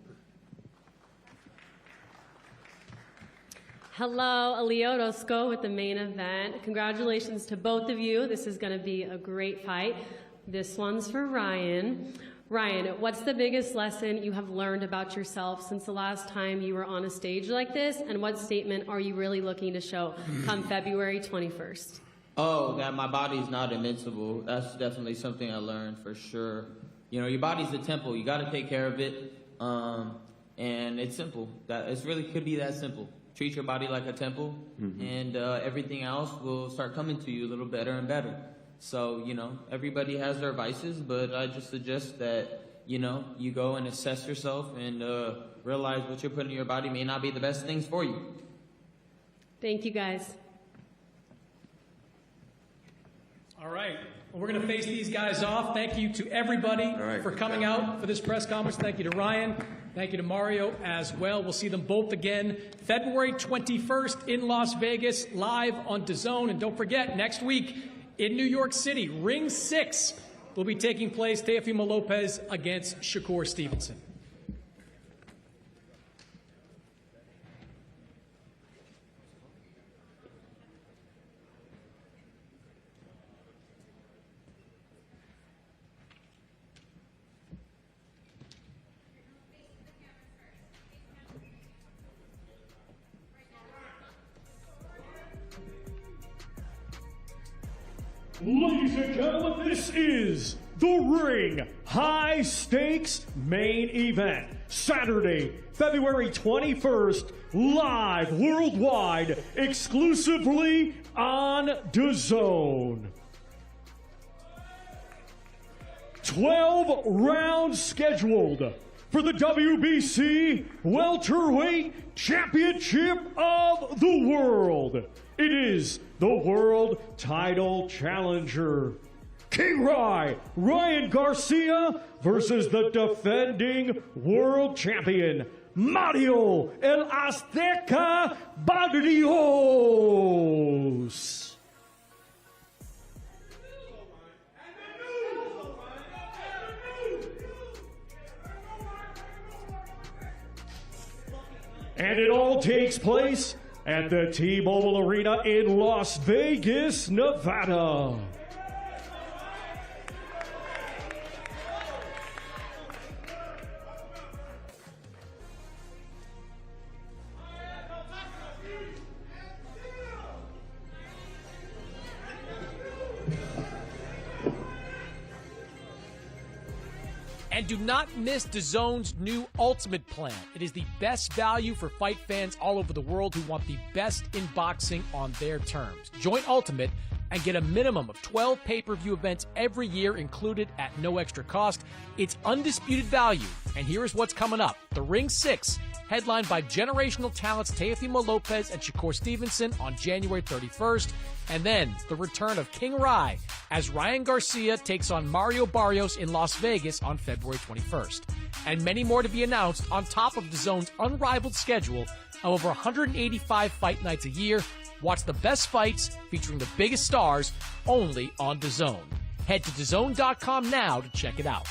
Hello, Alio Orozco with the main event. Congratulations to both of you. This is going to be a great fight. This one's for Ryan. Ryan, what's the biggest lesson you have learned about yourself since the last time you were on a stage like this? And what statement are you really looking to show come February 21st? Oh, that my body's not invincible. That's definitely something I learned for sure. You know, your body's a temple. You got to take care of it. And it's simple. It really could be that simple. Treat your body like a temple, and everything else will start coming to you a little better and better. So, you know, everybody has their vices, but I just suggest that, you know, you go and assess yourself and realize what you're putting in your body may not be the best things for you. Thank you, guys. All right. Well, we're going to face these guys off. Thank you to everybody for coming out for this press conference. Thank you to Ryan. Thank you to Mario as well. We'll see them both again February 21st in Las Vegas, live on DAZN. And don't forget, next week in New York City, Ring 6 will be taking place. Teofimo Lopez against Shakur Stevenson. Ladies and gentlemen, this is the Ring High Stakes Main Event. Saturday, February 21st, live worldwide, exclusively on DAZN. 12 rounds scheduled for the WBC Welterweight Championship of the World. It is the world title challenger, King Ryan Garcia versus the defending world champion, Mario El Azteca Barrios. And it all takes place at the T-Mobile Arena in Las Vegas, Nevada. And do not miss DAZN's new Ultimate plan. It is the best value for fight fans all over the world who want the best in boxing on their terms. Join Ultimate and get a minimum of 12 pay-per-view events every year included at no extra cost. It's undisputed value. And here is what's coming up. The Ring 6, headlined by generational talents Teofimo Lopez and Shakur Stevenson on January 31st. And then the return of King Rai as Ryan Garcia takes on Mario Barrios in Las Vegas on February 21st. And many more to be announced on top of DAZN's unrivaled schedule of over 185 fight nights a year. Watch the best fights featuring the biggest stars only on DAZN. Head to DAZN.com now to check it out.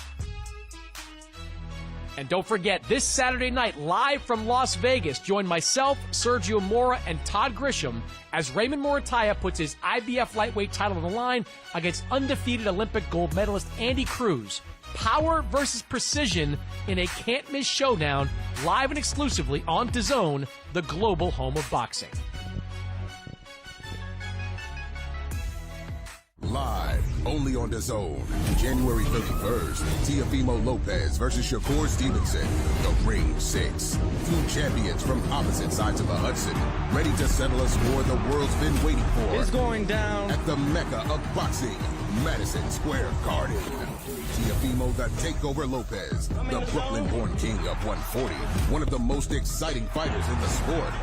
And don't forget, this Saturday night, live from Las Vegas, join myself, Sergio Mora, and Todd Grisham as Raymond Morataya puts his IBF lightweight title on the line against undefeated Olympic gold medalist Andy Cruz. Power versus precision in a can't-miss showdown, live and exclusively on DAZN, the global home of boxing. Live, only on DAZN, January 31st, Teofimo Lopez versus Shakur Stevenson, the Ring 6. Two champions from opposite sides of the Hudson, ready to settle a score the world's been waiting for. It's going down at the Mecca of boxing, Madison Square Garden. Teofimo the Takeover Lopez, the Brooklyn-born king of 140, one of the most exciting fighters in the sport.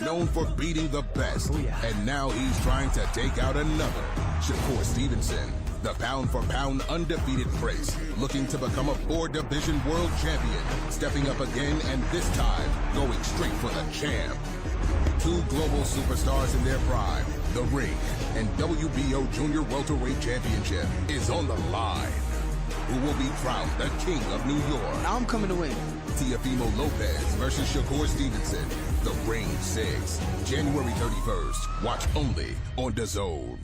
Known for beating the best, and now he's trying to take out another, Shakur Stevenson. the pound-for-pound undefeated Prince, looking to become a 4-division world champion, stepping up again and this time going straight for the champ. 2 global superstars in their prime, the Ring and WBO Junior Welterweight Championship is on the line. Who will be crowned the King of New York? Now I'm coming to win. Teofimo Lopez versus Shakur Stevenson. The Ring 6. January 31st. Watch only on DAZN.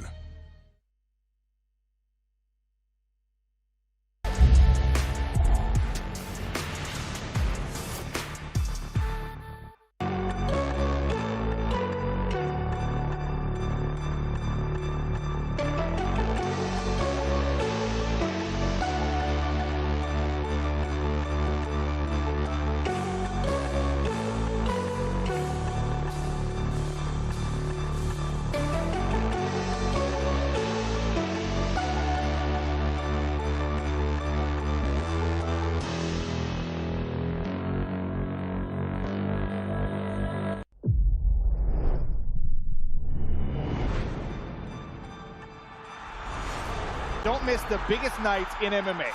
Don't miss the biggest nights in MMA.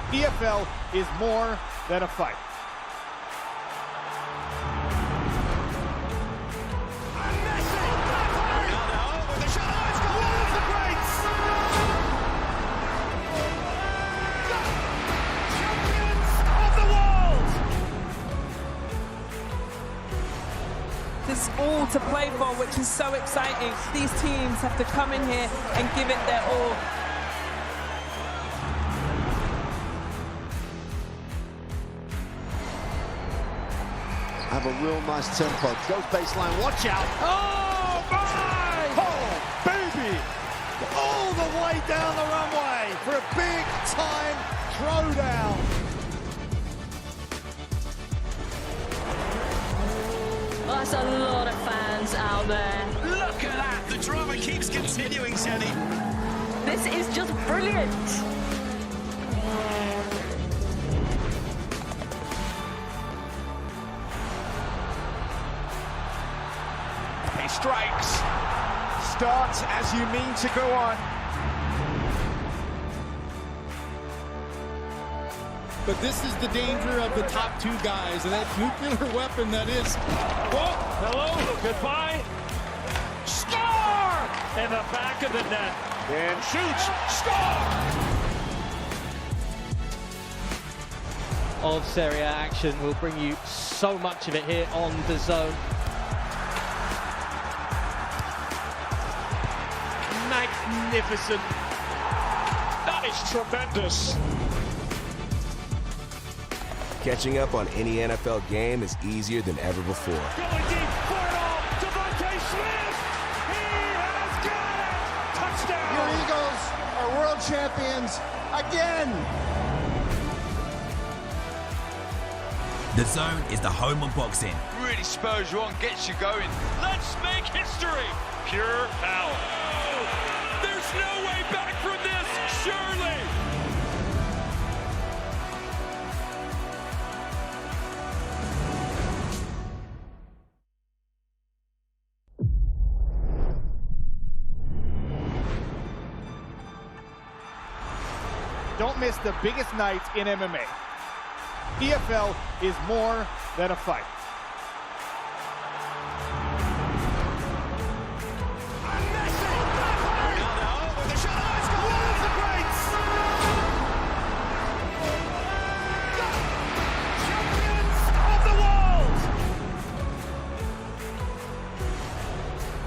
PFL is more than a fight. There's all to play for, which is so exciting. These teams have to come in here and give it their all. Have a real nice tempo. Goes baseline, watch out. Oh, my! Oh, baby! All the way down the runway for a big-time throwdown. That's a lot of fans out there. Look at that! The drama keeps continuing, Shelly. This is just brilliant. He strikes. Starts as you mean to go on. But this is the danger of the top 2 guys, and that nuclear weapon that is. Whoa, hello, goodbye. Score! In the back of the net. And shoots, score! Of Serie A action. We'll bring you so much of it here on DAZN. Magnificent. That is tremendous. Catching up on any NFL game is easier than ever before. Going deep for it all. Devontae Smith. He has got it. Touchdown. Your Eagles are world champions again. DAZN is the home of boxing. Really spurs you on, gets you going. Let's make history. Pure power. There's no way back from this, surely. Don't miss the biggest nights in MMA. PFL is more than a fight.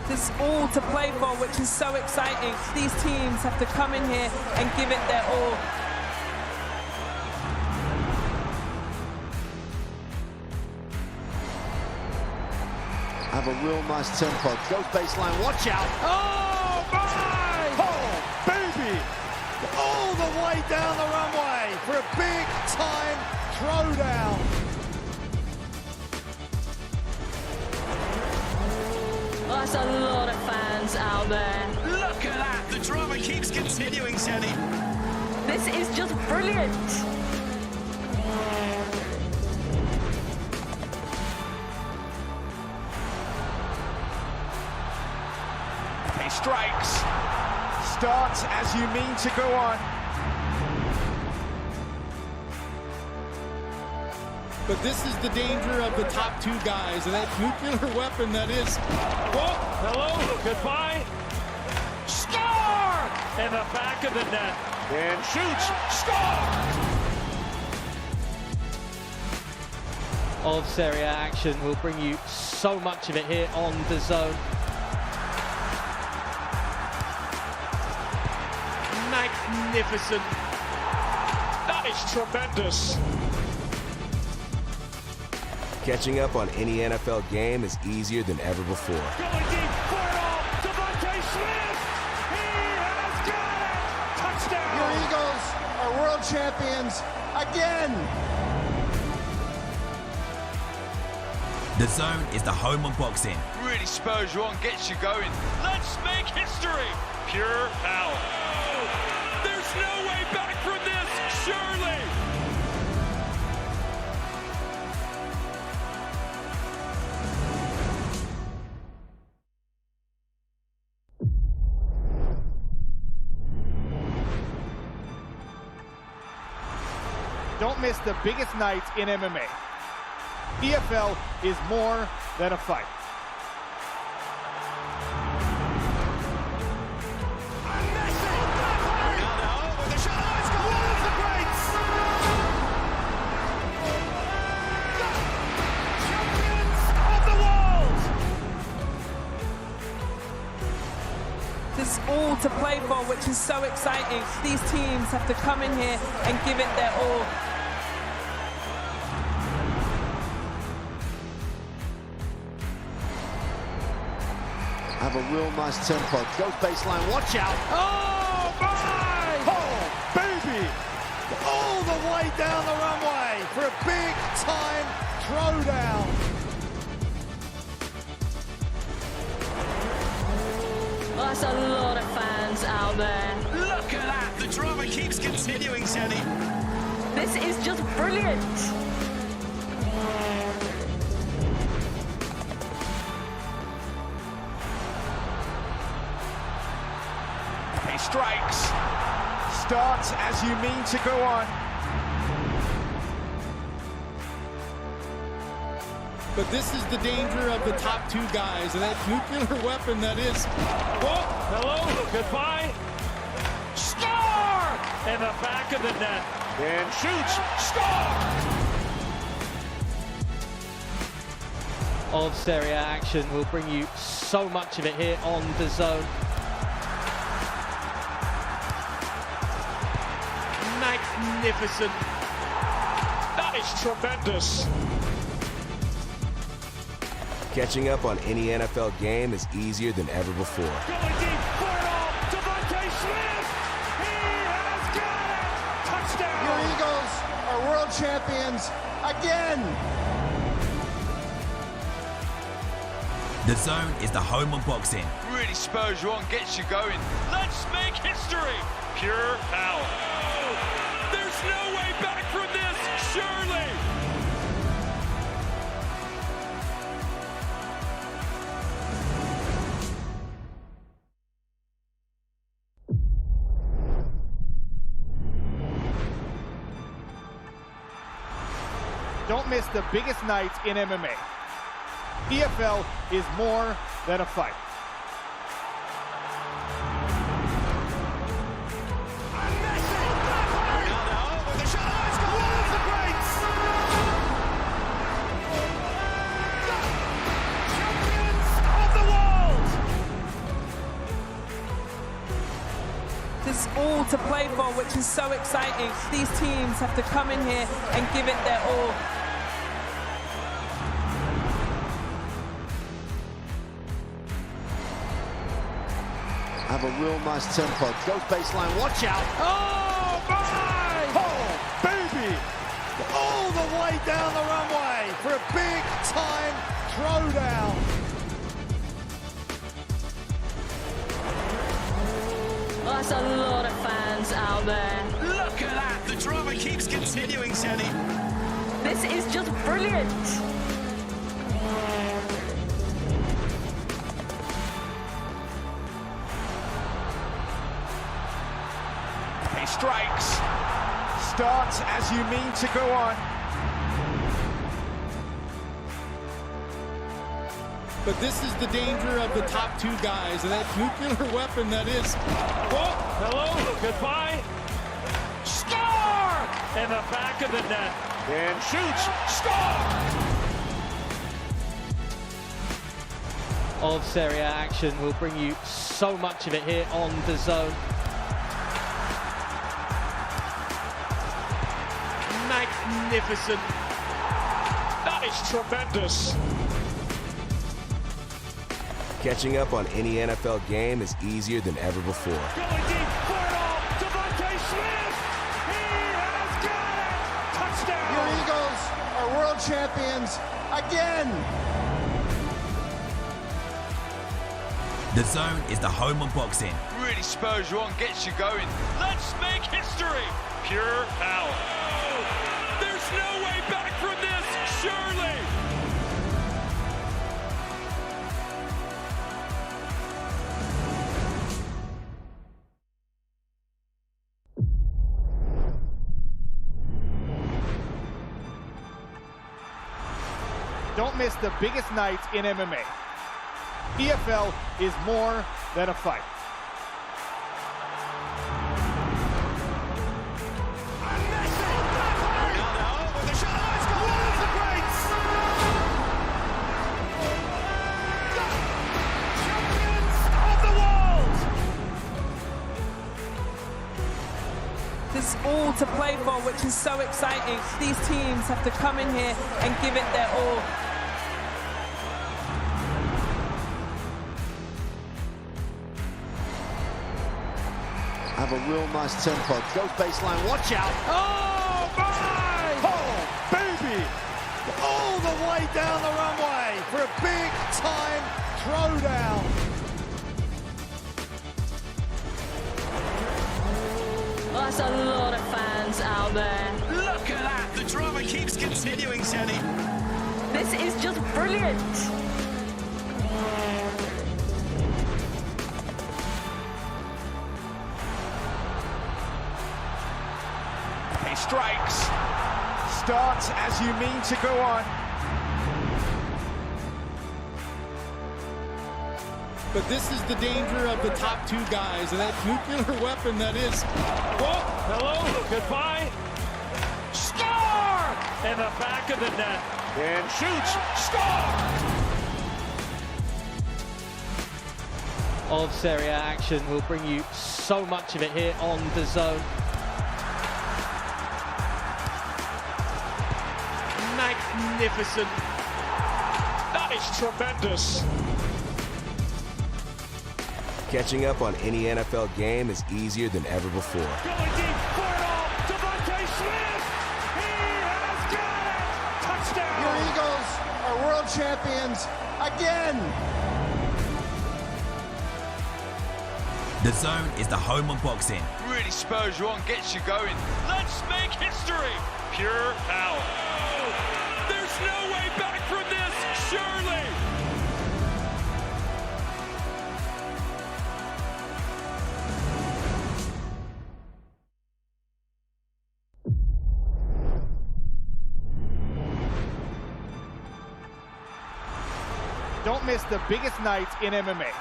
There's all to play for, which is so exciting. These teams have to come in here and give it their all. Have a real nice tempo. Goes baseline, watch out. Oh, my! Oh, baby! All the way down the runway for a big-time throwdown. That's a lot of fans out there. Look at that! The drama keeps continuing, Shelly. This is just brilliant. He strikes. Start as you mean to go on. But this is the danger of the top two guys and that nuclear weapon that is. Whoa, hello, goodbye. Score! In the back of the net. And shoots, score! Of Serie A action. We'll bring you so much of it here on DAZN. Magnificent. That is tremendous. Catching up on any NFL game is easier than ever before. Going deep for it all. Devontae Smith. He has got it. Touchdown. Your Eagles are world champions again. DAZN is the home of boxing. Really spurs you on, gets you going. Let's make history. Pure power. There's no way back from this, surely. Don't miss the biggest nights in MMA. EFL is more than a fight. There's all to play for, which is so exciting. These teams have to come in here and give it their all. Have a real nice tempo. Goes baseline, watch out. Oh, my! Oh, baby! All the way down the runway for a big-time throwdown. Oh, that's a lot of fans out there. Look at that. The drama keeps continuing, Jenny. This is just brilliant. He strikes. Starts as you mean to go on. But this is the danger of the top two guys and that nuclear weapon that is. Whoa, hello, goodbye. Score! In the back of the net. And shoots, score! Of Serie A action. We'll bring you so much of it here on DAZN. Magnificent. That is tremendous. Catching up on any NFL game is easier than ever before. Going deep for it all. Devontae Smith. He has got it. Touchdown. Your Eagles are world champions again. DAZN is the home of boxing. Really spurs you on, gets you going. Let's make history. Pure power. There's no way back from this, surely. Don't miss the biggest nights in MMA. EFL is more than a fight. There's all to play for, which is so exciting. These teams have to come in here and give it their all. Have a real nice tempo. Goes baseline, watch out. Oh, my! Oh, baby! All the way down the runway for a big-time throwdown. Oh, that's a lot of fans out there. Look at that. The drama keeps continuing, Jenny. This is just brilliant. strikes. Start as you mean to go on. But this is the danger of the top two guys and that nuclear weapon that is. Whoa, hello, goodbye. Score! In the back of the net. And shoots, score! Of Serie A action. We'll bring you so much of it here on DAZN. Magnificent. That is tremendous. Catching up on any NFL game is easier than ever before. Going deep for it all. Devontae Smith. He has got it. Touchdown. Your Eagles are world champions again. DAZN is the home of boxing. Really spurs you on, gets you going. Let's make history. Pure power. Oh, there's no way back from this, surely. Don't miss the biggest nights in MMA. EFL is more than a fight. There's all to play for, which is so exciting. These teams have to come in here and give it their all. Have a real nice tempo. Goes baseline, watch out. Oh, my! Oh, baby! All the way down the runway for a big-time throwdown. Well, that's a lot of fans out there. Look at that. The drama keeps continuing, Jenny. This is just brilliant. He strikes. Start as you mean to go on. But this is the danger of the top two guys and that nuclear weapon that is. Whoa, hello, goodbye. Score! In the back of the net. And shoots, score! Of Serie A action. We'll bring you so much of it here on DAZN. Magnificent. That is tremendous. Catching up on any NFL game is easier than ever before. Going deep for it all. Devontae Smith. He has got it. Touchdown. Your Eagles are world champions again. DAZN is the home of boxing. Really spurs you on, gets you going. Let's make history. Pure power. Oh, there's no way back from this, surely. Don't miss the biggest nights in MMA.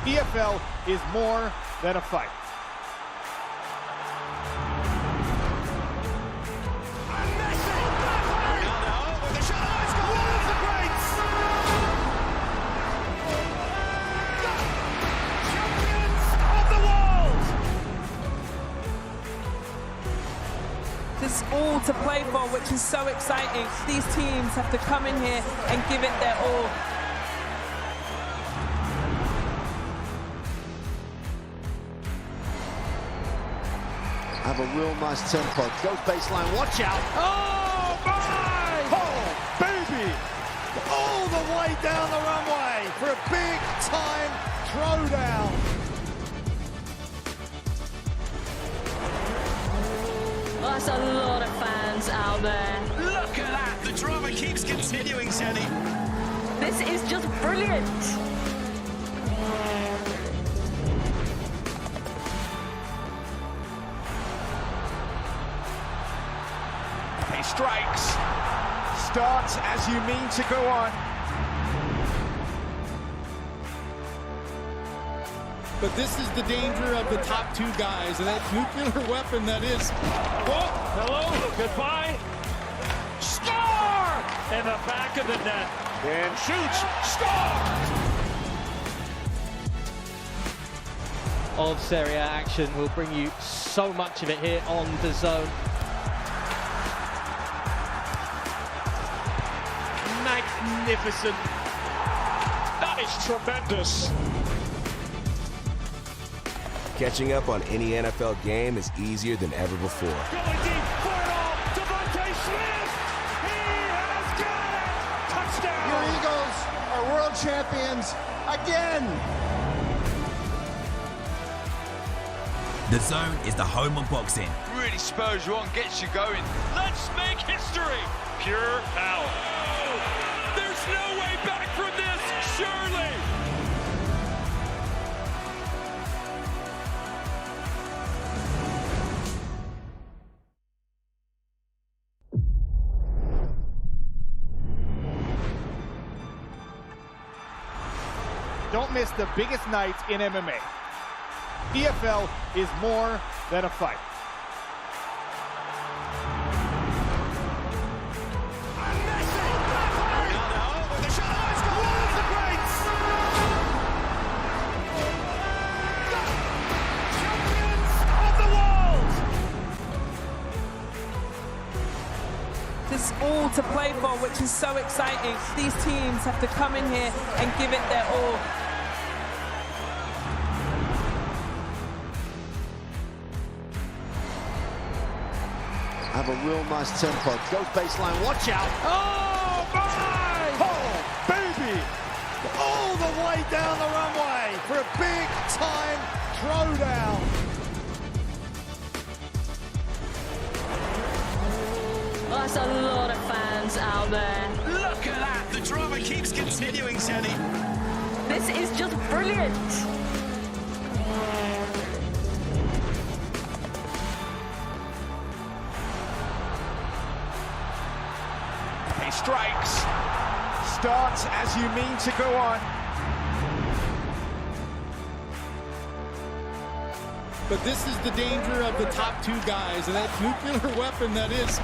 EFL is more than a fight. There's all to play for, which is so exciting. These teams have to come in here and give it their all. Have a real nice tempo. Goes baseline, watch out. Oh, my! Oh, baby! All the way down the runway for a big-time throwdown. Well, that's a lot of fans out there. Look at that. The drama keeps continuing, Jenny. This is just brilliant. strikes. Start as you mean to go on. But this is the danger of the top two guys and that nuclear weapon that is. Oh, hello, goodbye. Score! In the back of the net. And shoots. Score! Of Serie A action. We'll bring you so much of it here on DAZN. Magnificent. That is tremendous. Catching up on any NFL game is easier than ever before. Going deep for it all. Devontae Smith. He has got it. Touchdown. Your Eagles are world champions again. DAZN is the home of boxing. Really spurs you on, gets you going. Let's make history. Pure power. There's no way back from this, surely. Don't miss the biggest nights in MMA. EFL is more than a fight. There's all to play for, which is so exciting. These teams have to come in here and give it their all. Have a real nice tempo. Goes baseline, watch out. Oh, my! Oh, baby! All the way down the runway for a big-time throwdown. Oh, that's a lot of fans out there. Look at that. The drama keeps continuing, Jenny. This is just brilliant. He strikes. Starts as you mean to go on. But this is the danger of the top two guys and that nuclear weapon that is.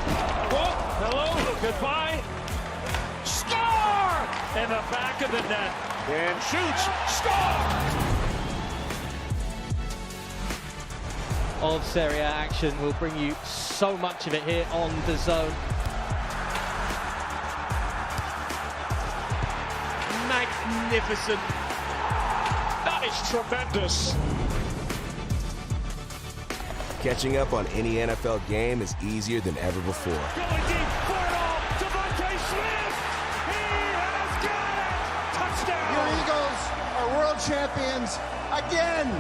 Oh, hello, goodbye. Score! In the back of the net. And shoots. Score! Of Serie A action. We'll bring you so much of it here on DAZN. Magnificent. That is tremendous. Catching up on any NFL game is easier than ever before. Going deep for it all. Devontae Smith. He has got it. Touchdown. Your Eagles are world champions again.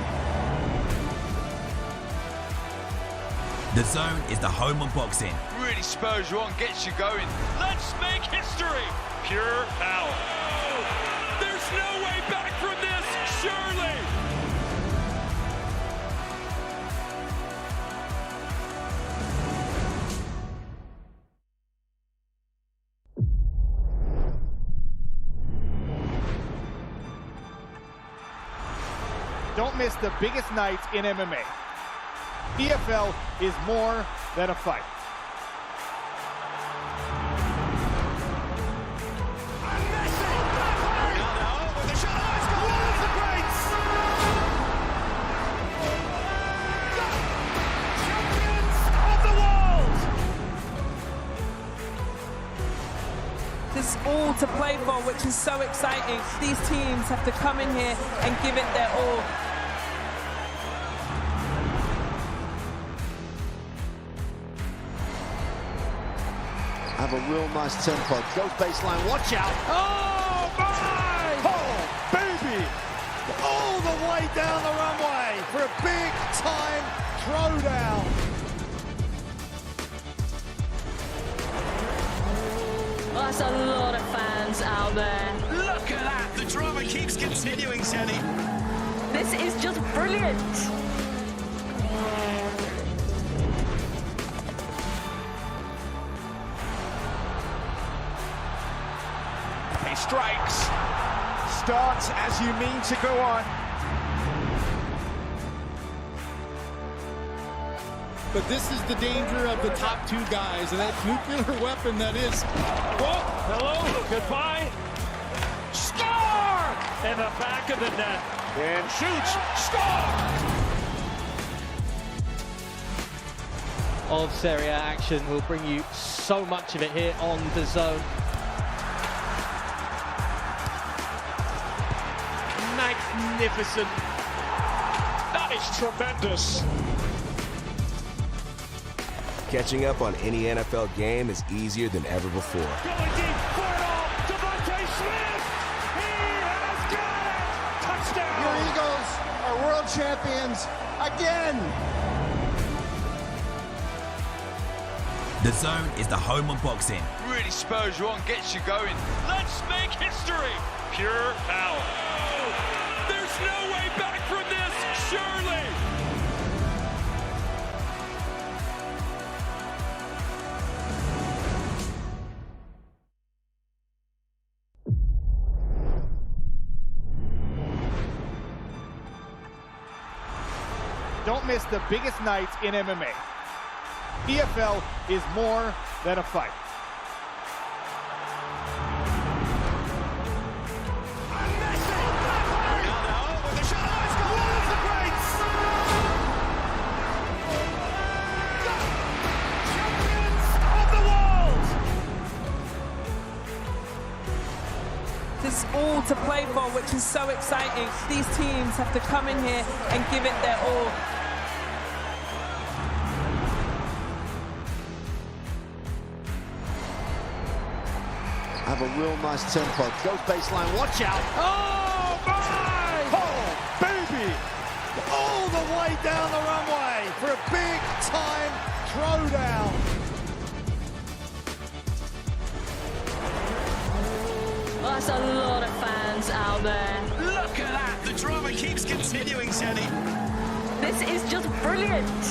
DAZN is the home of boxing. Really spurs you on, gets you going. Let's make history. Pure power. There's no way back from this, surely. Don't miss the biggest nights in MMA. EFL is more than a fight. There's all to play for, which is so exciting. These teams have to come in here and give it their all. Have a real nice tempo. Goes baseline, watch out. Oh, my! Oh, baby! All the way down the runway for a big-time throwdown. Oh, that's a lot of fans out there. Look at that. The drama keeps continuing, Jenny. This is just brilliant. He strikes. Starts as you mean to go on. But this is the danger of the top two guys and that nuclear weapon that is. Whoa, hello, goodbye. Score! In the back of the net. And shoots. Score! Of Serie A action. We'll bring you so much of it here on DAZN. Magnificent. That is tremendous. Catching up on any NFL game is easier than ever before. Going deep for it all. Devontae Smith. He has got it. Touchdown. Your Eagles are world champions again. DAZN is the home of boxing. Really spurs you on, gets you going. Let's make history. Pure power. There's no way back from this, surely. Don't miss the biggest nights in MMA. EFL is more than a fight. There's all to play for, which is so exciting. These teams have to come in here and give it their all. Have a real nice tempo. Goes baseline, watch out. Oh, my! Oh, baby! All the way down the runway for a big-time throwdown. Oh, that's a lot of fans out there. Look at that. The drama keeps continuing, Jenny. This is just brilliant.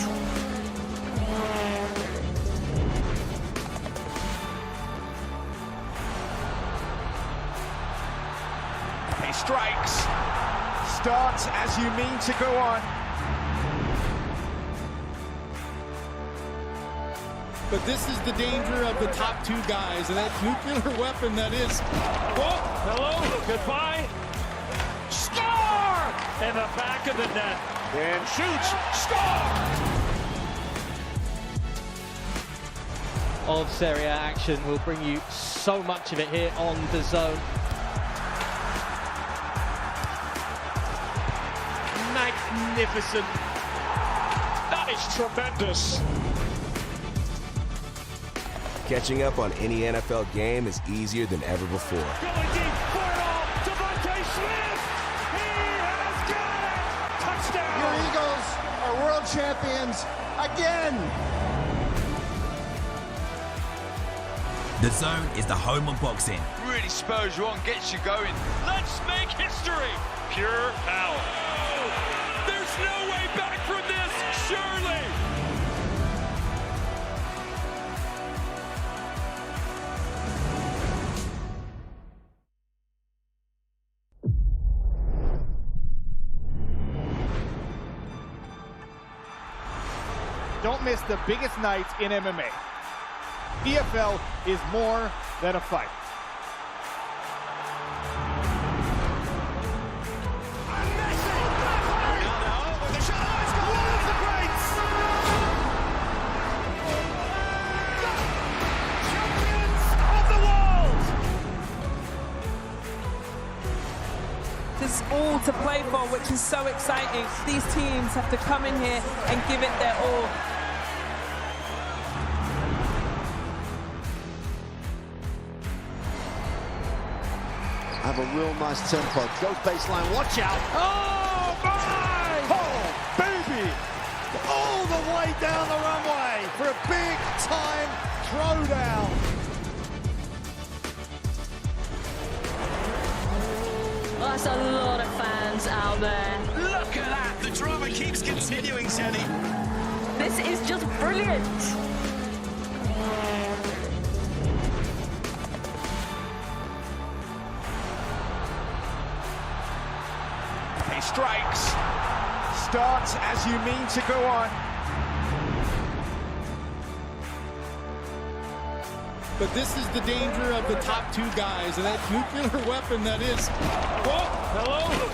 He strikes. Starts as you mean to go on. But this is the danger of the top two guys and that nuclear weapon that is. Whoa, hello, goodbye. Score! In the back of the net. And shoots. Score! Of Serie A action. We'll bring you so much of it here on DAZN. Magnificent. That is tremendous. Catching up on any NFL game is easier than ever before. Going deep for it all. Devontae Smith. He has got it. Touchdown. Your Eagles are world champions again. DAZN is the home of boxing. Really spurs you on, gets you going. Let's make history. Pure power. There's no way back from this, surely. Don't miss the biggest nights in MMA. EFL is more than a fight. There's all to play for, which is so exciting. These teams have to come in here and give it their all. Have a real nice tempo. Goes baseline, watch out. Oh, my! Oh, baby! All the way down the runway for a big-time throwdown. Oh, that's a lot of fans out there. Look at that. The drama keeps continuing, Jenny. This is just brilliant. He strikes. Start as you mean to go on. But this is the danger of the top two guys and that nuclear weapon that is. Whoa, hello.